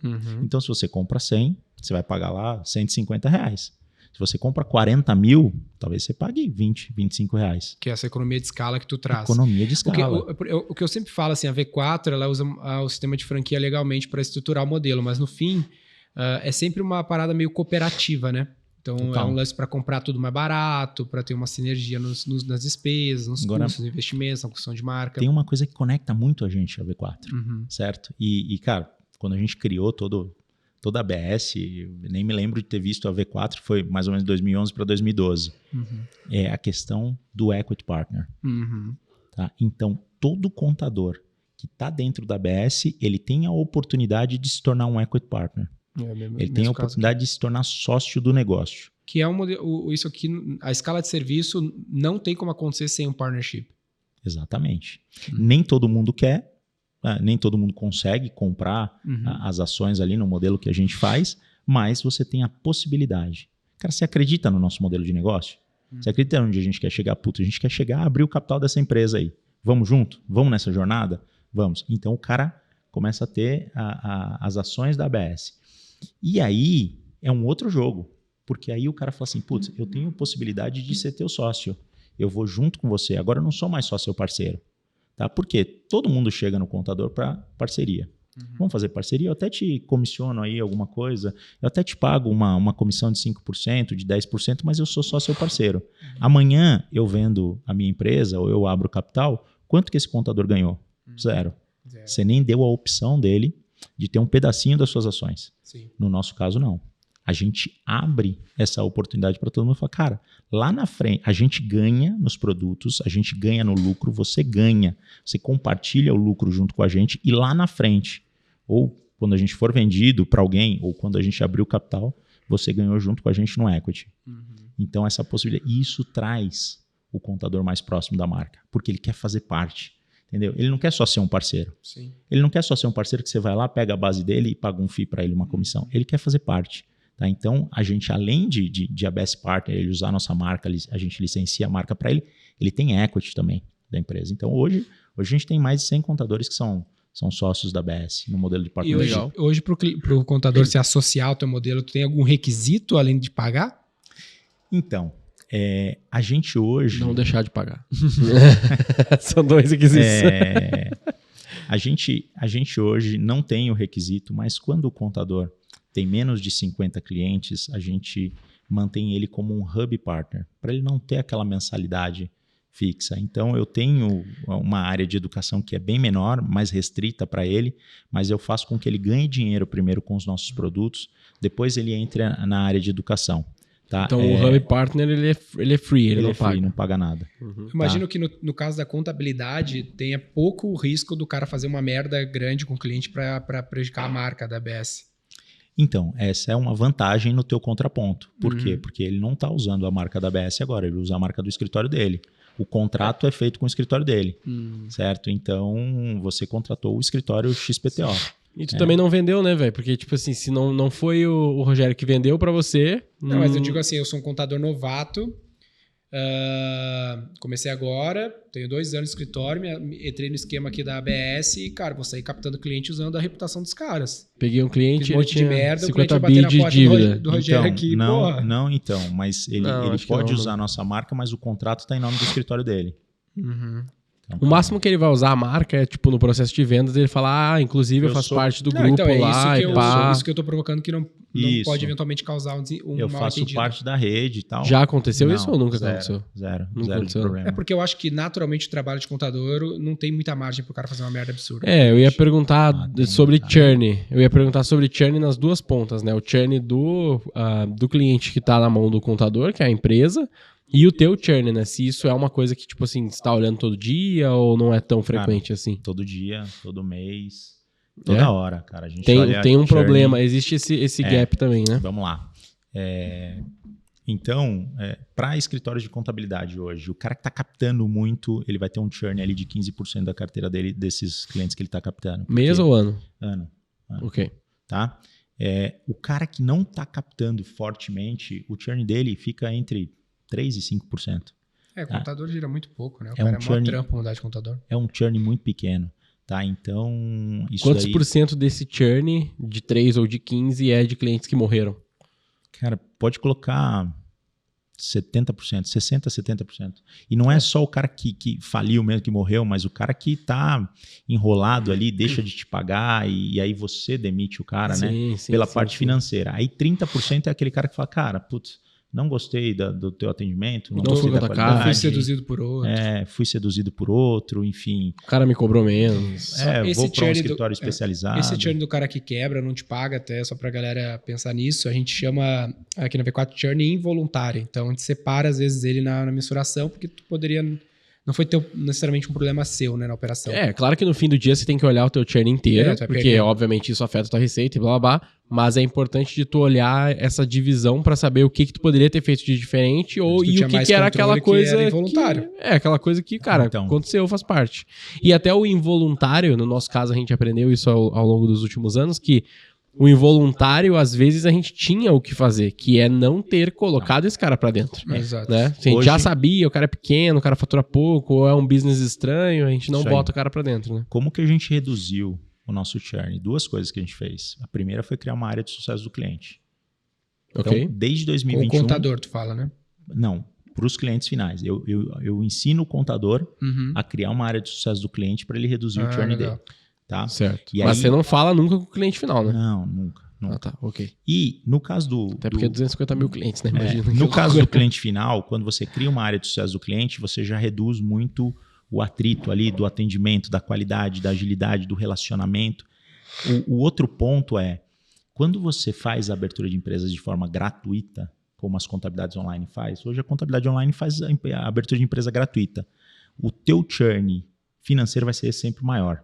Então, se você compra 100, você vai pagar lá R$150. Se você compra 40 mil, talvez você pague 20, 25 reais. Que é essa economia de escala que tu traz. Economia de escala. O que eu sempre falo, assim, a V4, ela usa o sistema de franquia legalmente para estruturar o modelo, mas no fim, é sempre uma parada meio cooperativa, né? Então, é um lance para comprar tudo mais barato, para ter uma sinergia nas despesas, nos custos, nos investimentos, na construção de marca. Tem uma coisa que conecta muito a gente, a V4, certo? E, cara, quando a gente criou toda a ABS, nem me lembro de ter visto a V4, foi mais ou menos 2011 para 2012. É a questão do equity partner. Tá? Então, todo contador que está dentro da ABS, ele tem a oportunidade de se tornar um equity partner. Ele tem a oportunidade de se tornar sócio do negócio. Que é um modelo, isso aqui, a escala de serviço não tem como acontecer sem um partnership. Exatamente. Nem todo mundo quer, nem todo mundo consegue comprar as ações ali no modelo que a gente faz, mas você tem a possibilidade. Cara, você acredita no nosso modelo de negócio? Você acredita onde a gente quer chegar? Puta, a gente quer chegar a abrir o capital dessa empresa aí. Vamos junto? Vamos nessa jornada? Vamos. Então o cara começa a ter as ações da ABS. E aí é um outro jogo, porque aí o cara fala assim, putz, eu tenho possibilidade de ser teu sócio, eu vou junto com você, agora eu não sou mais só seu parceiro, tá? Porque todo mundo chega no contador para parceria. Vamos fazer parceria, eu até te comissiono aí alguma coisa, eu até te pago uma comissão de 5%, de 10%, mas eu sou só seu parceiro. Amanhã eu vendo a minha empresa ou eu abro capital, quanto que esse contador ganhou? Zero. Você nem deu a opção dele de ter um pedacinho das suas ações. Sim. No nosso caso, não. A gente abre essa oportunidade para todo mundo e fala, cara, lá na frente, a gente ganha nos produtos, a gente ganha no lucro, você ganha, você compartilha o lucro junto com a gente e lá na frente, ou quando a gente for vendido para alguém, ou quando a gente abrir o capital, você ganhou junto com a gente no equity. Então, essa possibilidade, isso traz o contador mais próximo da marca, porque ele quer fazer parte. Entendeu? Ele não quer só ser um parceiro. Sim. Ele não quer só ser um parceiro que você vai lá, pega a base dele e paga um FII para ele, uma comissão. Ele quer fazer parte. Tá? Então, a gente, além de ABS Partner, ele usar a nossa marca, a gente licencia a marca para ele, ele tem equity também da empresa. Então, hoje a gente tem mais de 100 contadores que são sócios da ABS no modelo de partnership. E hoje para o contador se associar ao teu modelo, tu tem algum requisito além de pagar? Então, a gente hoje... Não deixar de pagar. São dois requisitos. A gente hoje não tem o requisito, mas quando o contador tem menos de 50 clientes, a gente mantém ele como um hub partner, para ele não ter aquela mensalidade fixa. Então, eu tenho uma área de educação que é bem menor, mais restrita para ele, mas eu faço com que ele ganhe dinheiro primeiro com os nossos produtos, depois ele entre na área de educação. Tá? Então, o Hub Partner, ele é free, ele não paga. Free, não paga nada. Imagino que no caso da contabilidade, tenha pouco risco do cara fazer uma merda grande com o cliente para prejudicar a marca da ABS. Então, essa é uma vantagem no teu contraponto. Por quê? Porque ele não está usando a marca da ABS agora, ele usa a marca do escritório dele. O contrato é feito com o escritório dele, certo? Então, você contratou o escritório XPTO. E tu também não vendeu, né, velho? Porque, tipo assim, se não foi o Rogério que vendeu pra você... Não, mas eu digo assim, eu sou um contador novato, comecei agora, tenho 2 anos de escritório, entrei no esquema aqui da ABS e, cara, vou sair captando cliente usando a reputação dos caras. Peguei um cliente, Fiz um monte de merda, 50 o cliente vai bater na porta dívida. do Rogério aqui, porra. Então, mas ele pode usar a nossa marca, mas o contrato está em nome do escritório dele. Então, o máximo que ele vai usar a marca é, tipo, no processo de vendas, ele falar, inclusive eu faço parte do grupo então, lá e pá. Isso que eu tô provocando que não pode eventualmente causar um eu faço parte da rede e tal. Já aconteceu isso ou nunca aconteceu? Zero aconteceu. problema. É porque eu acho que naturalmente o trabalho de contador não tem muita margem pro cara fazer uma merda absurda. Eu ia perguntar sobre churn. Eu ia perguntar sobre churn nas duas pontas, né? O churn do cliente que tá na mão do contador, que é a empresa, e o teu churn, né? Se isso é uma coisa que, tipo assim, você tá olhando todo dia ou não é tão frequente assim? Todo dia, todo mês, toda hora, cara. A gente tem um problema, existe esse gap também, né? Vamos lá. Então, para escritórios de contabilidade hoje, o cara que está captando muito, ele vai ter um churn ali de 15% da carteira dele, desses clientes que ele está captando. Mês ou ano? Ano. Ok. Tá? O cara que não está captando fortemente, o churn dele fica entre 3% e 5%. O contador gira muito pouco, né? O cara é mó trampo mudar de contador. É um churn muito pequeno, tá? Então, isso Quantos por cento desse churn, de 3 ou de 15, é de clientes que morreram? Cara, pode colocar 70%, 60%, 70%. E não é só o cara que faliu mesmo, que morreu, mas o cara que tá enrolado ali, deixa de te pagar e aí você demite o cara, né? Pela parte financeira. Aí 30% é aquele cara que fala, cara, putz, não gostei do teu atendimento, não gostei da qualidade. Fui seduzido por outro. Fui seduzido por outro, enfim. O cara me cobrou menos. Vou para um escritório especializado. Esse churn do cara que quebra, não te paga, até só pra galera pensar nisso, a gente chama aqui na V4 churn involuntário. Então a gente separa às vezes ele na mensuração, porque tu poderia... Não foi necessariamente um problema seu, né, na operação. Claro que no fim do dia você tem que olhar o teu churn inteiro, porque obviamente isso afeta a tua receita e blá blá blá, mas é importante de tu olhar essa divisão pra saber o que tu poderia ter feito de diferente e o que era aquela coisa que era involuntário. Aquela coisa que, cara, aconteceu, faz parte. E até o involuntário, no nosso caso a gente aprendeu isso ao longo dos últimos anos, que o involuntário, às vezes, a gente tinha o que fazer, que é não ter colocado esse cara pra dentro. Exato. Né? Se a gente já sabia, o cara é pequeno, o cara fatura pouco, ou é um business estranho, a gente não bota o cara pra dentro. Né? Como que a gente reduziu o nosso churn? 2 coisas que a gente fez. A primeira foi criar uma área de sucesso do cliente. Então, desde 2021... Com o contador, tu fala, né? Não, para os clientes finais. Eu ensino o contador a criar uma área de sucesso do cliente para ele reduzir o churn dele. Tá? Certo. Mas você não fala nunca com o cliente final, né? Não, nunca. Tá, ok. E no caso do... Até porque 250 mil clientes, né? Imagina. No caso do cliente final, quando você cria uma área de sucesso do cliente, você já reduz muito o atrito ali do atendimento, da qualidade, da agilidade, do relacionamento. O outro ponto é, quando você faz a abertura de empresas de forma gratuita, como as contabilidades online faz, hoje a contabilidade online faz a abertura de empresa gratuita. O teu churn financeiro vai ser sempre maior.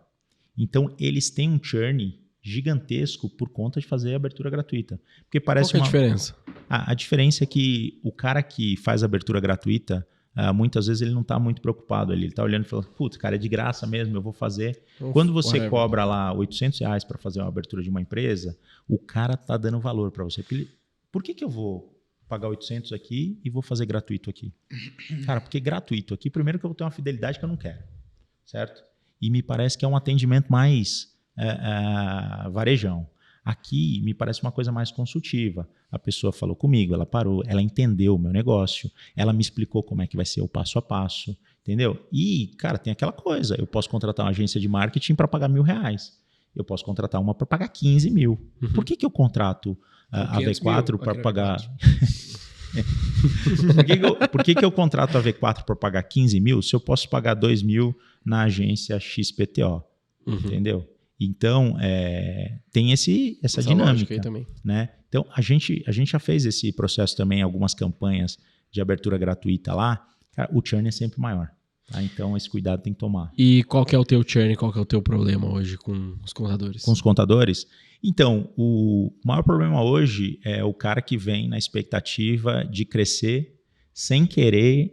Então, eles têm um churn gigantesco por conta de fazer a abertura gratuita. Porque parece Qual que é a diferença? A diferença é que o cara que faz a abertura gratuita, muitas vezes ele não está muito preocupado ali. Ele está olhando e falando, putz, cara, é de graça mesmo, eu vou fazer. Quando você cobra lá R$800 para fazer uma abertura de uma empresa, o cara está dando valor para você. Por que eu vou pagar 800 aqui e vou fazer gratuito aqui? Cara, porque gratuito aqui, primeiro que eu vou ter uma fidelidade que eu não quero, certo? E me parece que é um atendimento mais varejão. Aqui me parece uma coisa mais consultiva. A pessoa falou comigo, ela parou, ela entendeu o meu negócio, ela me explicou como é que vai ser o passo a passo, entendeu? E, cara, tem aquela coisa, eu posso contratar uma agência de marketing para pagar R$1.000. Eu posso contratar uma para pagar 15 mil. Por que eu contrato a V4 para pagar... Por que eu contrato a V4 para pagar 15 mil se eu posso pagar 2 mil na agência XPTO? Entendeu? Então, tem essa dinâmica aí também. Né? Então, a gente já fez esse processo também, algumas campanhas de abertura gratuita lá. Cara, o churn é sempre maior. Tá? Então, esse cuidado tem que tomar. E qual que é o teu churn, qual que é o teu problema hoje com os contadores? Com os contadores? Então, o maior problema hoje é o cara que vem na expectativa de crescer sem querer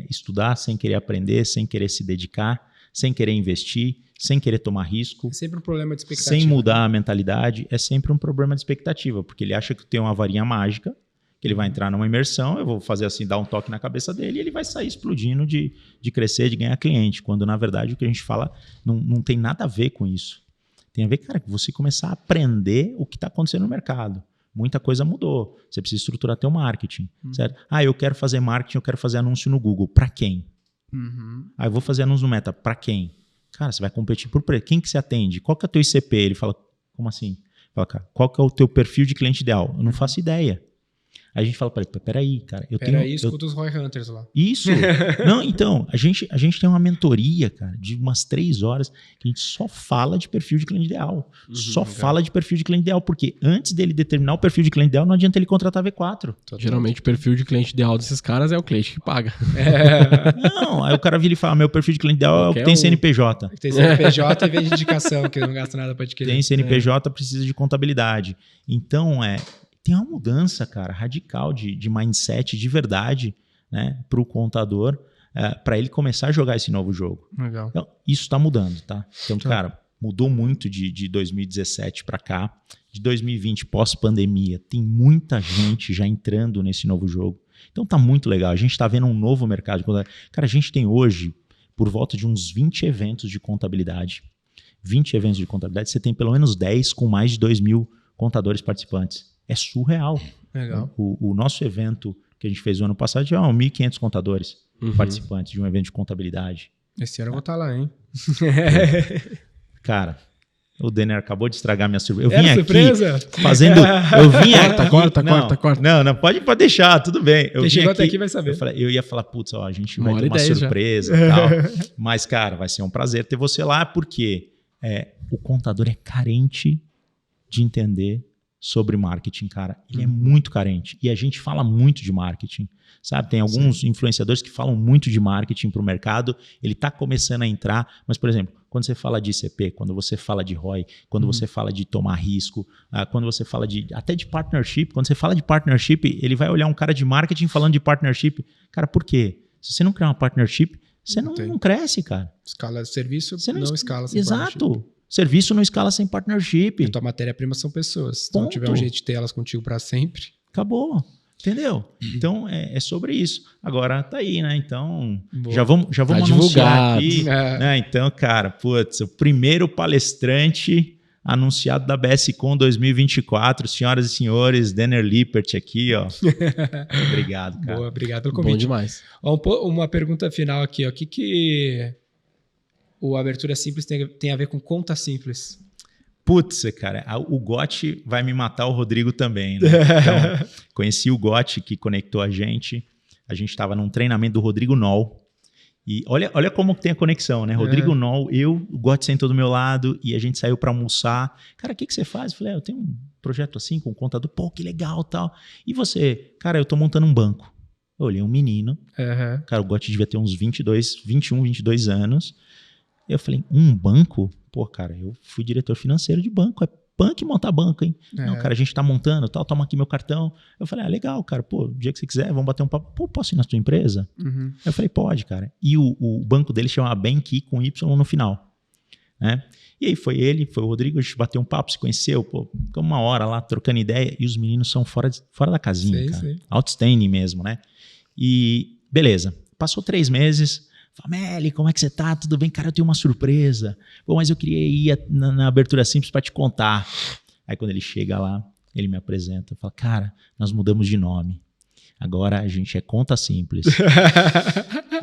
estudar, sem querer aprender, sem querer se dedicar, sem querer investir, sem querer tomar risco. É sempre um problema de expectativa. Sem mudar a mentalidade, é sempre um problema de expectativa, porque ele acha que tem uma varinha mágica, que ele vai entrar numa imersão, eu vou fazer assim, dar um toque na cabeça dele e ele vai sair explodindo de crescer, de ganhar cliente, quando na verdade o que a gente fala não tem nada a ver com isso. Tem a ver, cara, que você começar a aprender o que está acontecendo no mercado. Muita coisa mudou. Você precisa estruturar teu marketing, certo? Eu quero fazer marketing, eu quero fazer anúncio no Google. Para quem? Eu vou fazer anúncio no Meta. Para quem? Cara, você vai competir por preço. Quem que você atende? Qual que é o teu ICP? Ele fala, como assim? Fala, cara, qual que é o teu perfil de cliente ideal? Eu não faço ideia. Aí a gente fala, peraí, cara. Escuta os Roy Hunters lá. Isso. Não, então, a gente tem uma mentoria, cara, de umas 3 horas que a gente só fala de perfil de cliente ideal. Fala de perfil de cliente ideal, porque antes dele determinar o perfil de cliente ideal, não adianta ele contratar V4. Geralmente o perfil de cliente ideal desses caras é o cliente que paga. Não, aí o cara vira e fala, meu perfil de cliente ideal é o que tem CNPJ. Tem CNPJ e vende indicação, que não gasta nada para adquirir. Tem CNPJ, precisa de contabilidade. Então, tem uma mudança, cara, radical de mindset de verdade, né, para o contador, para ele começar a jogar esse novo jogo. Legal. Então, isso está mudando, tá? Então, cara, mudou muito de 2017 para cá. De 2020, pós-pandemia, tem muita gente já entrando nesse novo jogo. Então, tá muito legal. A gente está vendo um novo mercado de contabilidade. Cara, a gente tem hoje, por volta de uns 20 eventos de contabilidade. 20 eventos de contabilidade, você tem pelo menos 10 com mais de 2.000 contadores participantes. É surreal. Legal. O nosso evento que a gente fez o ano passado tinha 1.500 contadores participantes de um evento de contabilidade. Esse ano eu vou estar lá, hein? Cara, o Denner acabou de estragar minha surpresa. Eu vim surpresa? Aqui fazendo... Eu vim aqui... Corta. Não, pode deixar, tudo bem. Quem chegou até aqui vai saber. Eu ia falar, putz, a gente vai ter uma surpresa e tal. Mas, cara, vai ser um prazer ter você lá, porque o contador é carente de entender sobre marketing, cara. Ele é muito carente. E a gente fala muito de marketing, sabe? Tem alguns influenciadores que falam muito de marketing para o mercado. Ele está começando a entrar, mas, por exemplo, quando você fala de ICP, quando você fala de ROI, quando você fala de tomar risco, quando você fala até de partnership, quando você fala de partnership, ele vai olhar um cara de marketing falando de partnership. Cara, por quê? Se você não criar uma partnership, você não cresce, cara. Escala serviço, você não escala sem Exato. Partnership. Serviço não escala sem partnership. E tua matéria-prima são pessoas. Se não tiver um jeito de ter elas contigo para sempre... Acabou. Entendeu? Então, é sobre isso. Agora, tá aí, né? Então, já vamos anunciar aqui. Né? Então, cara, putz, o primeiro palestrante anunciado da BSCon 2024. Senhoras e senhores, Denner Lippert aqui, ó. Obrigado, cara. Boa, obrigado pelo convite. Bom demais. Uma pergunta final aqui, ó. O que o Abertura Simples tem a ver com conta simples? Putz, cara, o Gotti vai me matar, o Rodrigo também, né? Então, conheci o Gotti, que conectou a gente estava num treinamento do Rodrigo Noll, e olha como tem a conexão, né? Rodrigo Noll, o Gotti sentou do meu lado, e a gente saiu para almoçar. Cara, o que você faz? Eu falei, eu tenho um projeto assim, com um contador, pô, que legal, tal. E você? Cara, eu tô montando um banco. Eu olhei um menino, cara, o Gotti devia ter uns 21, 22 anos. Eu falei, um banco? Pô, cara, eu fui diretor financeiro de banco. É punk montar banco, hein? Não, cara, a gente tá montando, tal, toma aqui meu cartão. Eu falei, legal, cara, pô, o dia que você quiser, vamos bater um papo. Pô, posso ir na sua empresa? Eu falei, pode, cara. E o banco dele chama Banqui com Y no final, né? E aí foi o Rodrigo, a gente bateu um papo, se conheceu, pô, ficamos uma hora lá trocando ideia, e os meninos são fora da casinha, cara. Sei. Outstanding mesmo, né? E beleza, passou 3 meses... Fameli, como é que você tá? Tudo bem? Cara, eu tenho uma surpresa. Pô, mas eu queria ir na Abertura Simples para te contar. Aí quando ele chega lá, ele me apresenta. Fala, cara, nós mudamos de nome. Agora a gente é Conta Simples.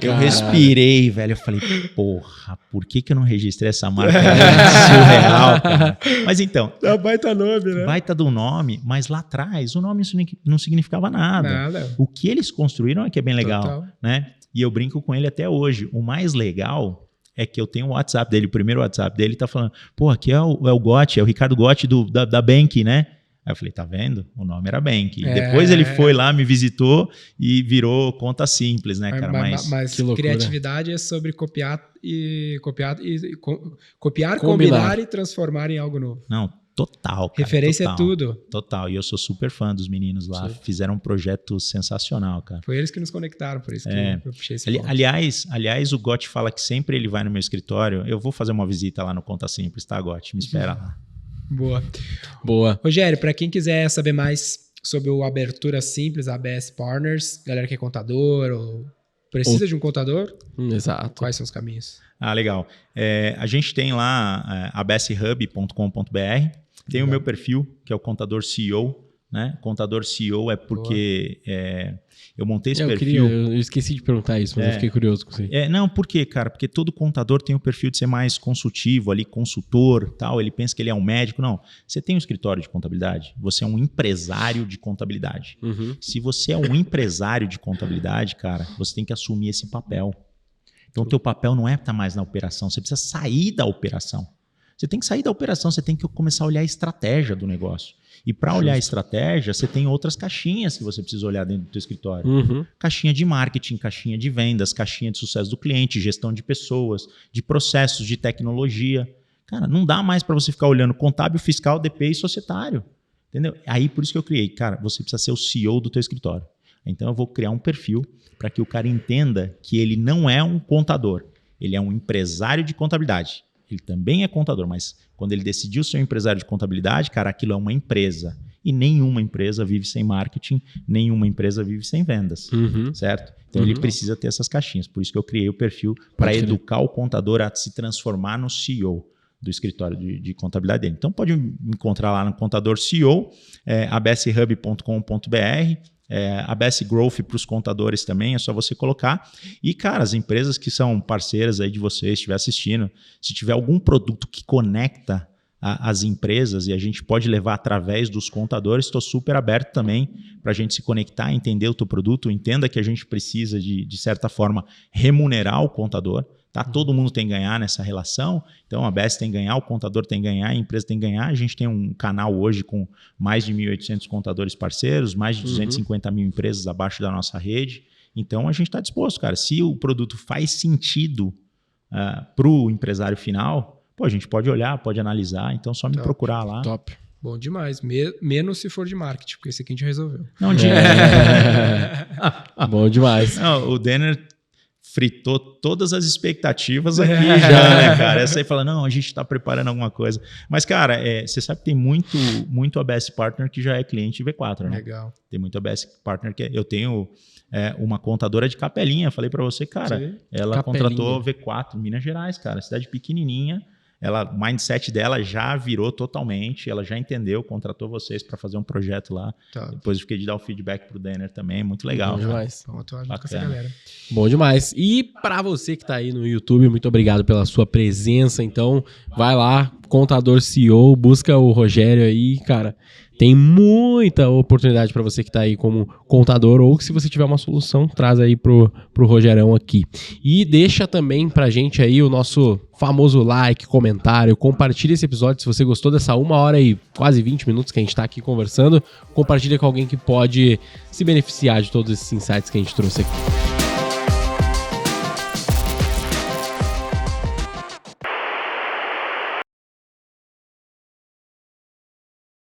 Eu respirei, velho. Eu falei, porra, por que eu não registrei essa marca? É surreal, cara. Mas então... É baita nome, né? Baita do nome, mas lá atrás o nome não significava nada. O que eles construíram é que é bem legal, total, né? E eu brinco com ele até hoje. O mais legal é que eu tenho o WhatsApp dele, o primeiro WhatsApp dele, tá falando, pô, aqui é o Gotti, é o Ricardo Gotti da Bank, né? Aí eu falei, tá vendo? O nome era Bank. E depois ele foi lá, me visitou e virou Conta Simples, né, cara? Mas criatividade é sobre copiar, combinar e transformar em algo novo. Não, total, cara. Referência total, é tudo. Total. E eu sou super fã dos meninos lá. Sim. Fizeram um projeto sensacional, cara. Foi eles que nos conectaram, por isso que eu puxei esse ponto. Aliás, o Gotti fala que sempre ele vai no meu escritório. Eu vou fazer uma visita lá no Conta Simples, tá, Gotti? Me espera lá. Boa. Rogério, para quem quiser saber mais sobre o Abertura Simples, ABS Partners, galera que é contador ou precisa de um contador, exato. Quais são os caminhos? Legal. A gente tem lá abshub.com.br, tem o meu perfil, que é o Contador CEO, né? Contador CEO é porque eu montei esse perfil. Eu esqueci de perguntar isso, mas eu fiquei curioso com você. Não, por quê, cara? Porque todo contador tem o perfil de ser mais consultivo, ali, consultor, tal. Ele pensa que ele é um médico. Não, você tem um escritório de contabilidade, você é um empresário de contabilidade. Uhum. Se você é um empresário de contabilidade, cara, você tem que assumir esse papel. Então, o teu papel não é estar mais na operação, você precisa sair da operação. Você tem que sair da operação, você tem que começar a olhar a estratégia do negócio. E para olhar a estratégia, você tem outras caixinhas que você precisa olhar dentro do teu escritório. Uhum. Caixinha de marketing, caixinha de vendas, caixinha de sucesso do cliente, gestão de pessoas, de processos, de tecnologia. Cara, não dá mais para você ficar olhando contábil, fiscal, DP e societário. Entendeu? Aí por isso que eu criei. Cara, você precisa ser o CEO do teu escritório. Então eu vou criar um perfil para que o cara entenda que ele não é um contador. Ele é um empresário de contabilidade. Ele também é contador, mas quando ele decidiu ser um empresário de contabilidade, cara, aquilo é uma empresa. E nenhuma empresa vive sem marketing, nenhuma empresa vive sem vendas, certo? Então ele precisa ter essas caixinhas. Por isso que eu criei o perfil para educar o contador a se transformar no CEO do escritório de contabilidade dele. Então pode me encontrar lá no Contador CEO, abshub.com.br. ABS Growth para os contadores também, é só você colocar. E, cara, as empresas que são parceiras aí de vocês, estiver assistindo, se tiver algum produto que conecta as empresas e a gente pode levar através dos contadores, estou super aberto também para a gente se conectar, entender o teu produto, entenda que a gente precisa de certa forma remunerar o contador. Tá? Todo mundo tem que ganhar nessa relação, então a ABS tem que ganhar, o contador tem que ganhar, a empresa tem que ganhar. A gente tem um canal hoje com mais de 1.800 contadores parceiros, mais de 250 mil empresas abaixo da nossa rede. Então a gente está disposto, cara. Se o produto faz sentido para o empresário final, a gente pode olhar, pode analisar, então só me procurar lá. Top. Bom demais. Menos se for de marketing, porque esse aqui a gente resolveu. Não, Bom demais. Não, o Denner fritou todas as expectativas aqui já, né, cara? Essa aí fala, não, a gente está preparando alguma coisa. Mas, cara, você sabe que tem muito ABS Partner que já é cliente V4, né? Legal. Tem muito ABS Partner que eu tenho uma contadora de Capelinha, falei para você, cara, Sim. ela contratou V4, Minas Gerais, cara, cidade pequenininha. O mindset dela já virou totalmente, ela já entendeu, contratou vocês para fazer um projeto lá. Tá. Depois eu fiquei de dar o feedback pro Denner também, muito legal. Bom demais. Vamos atuar junto com essa galera. Bom demais. E para você que tá aí no YouTube, muito obrigado pela sua presença. Então, vai lá, Contador CEO, busca o Rogério aí, cara. Tem muita oportunidade para você que está aí como contador, ou que se você tiver uma solução, traz aí pro Rogerão aqui. E deixa também pra gente aí o nosso famoso like, comentário, compartilha esse episódio se você gostou dessa 1 hora e quase 20 minutos que a gente está aqui conversando. Compartilha com alguém que pode se beneficiar de todos esses insights que a gente trouxe aqui.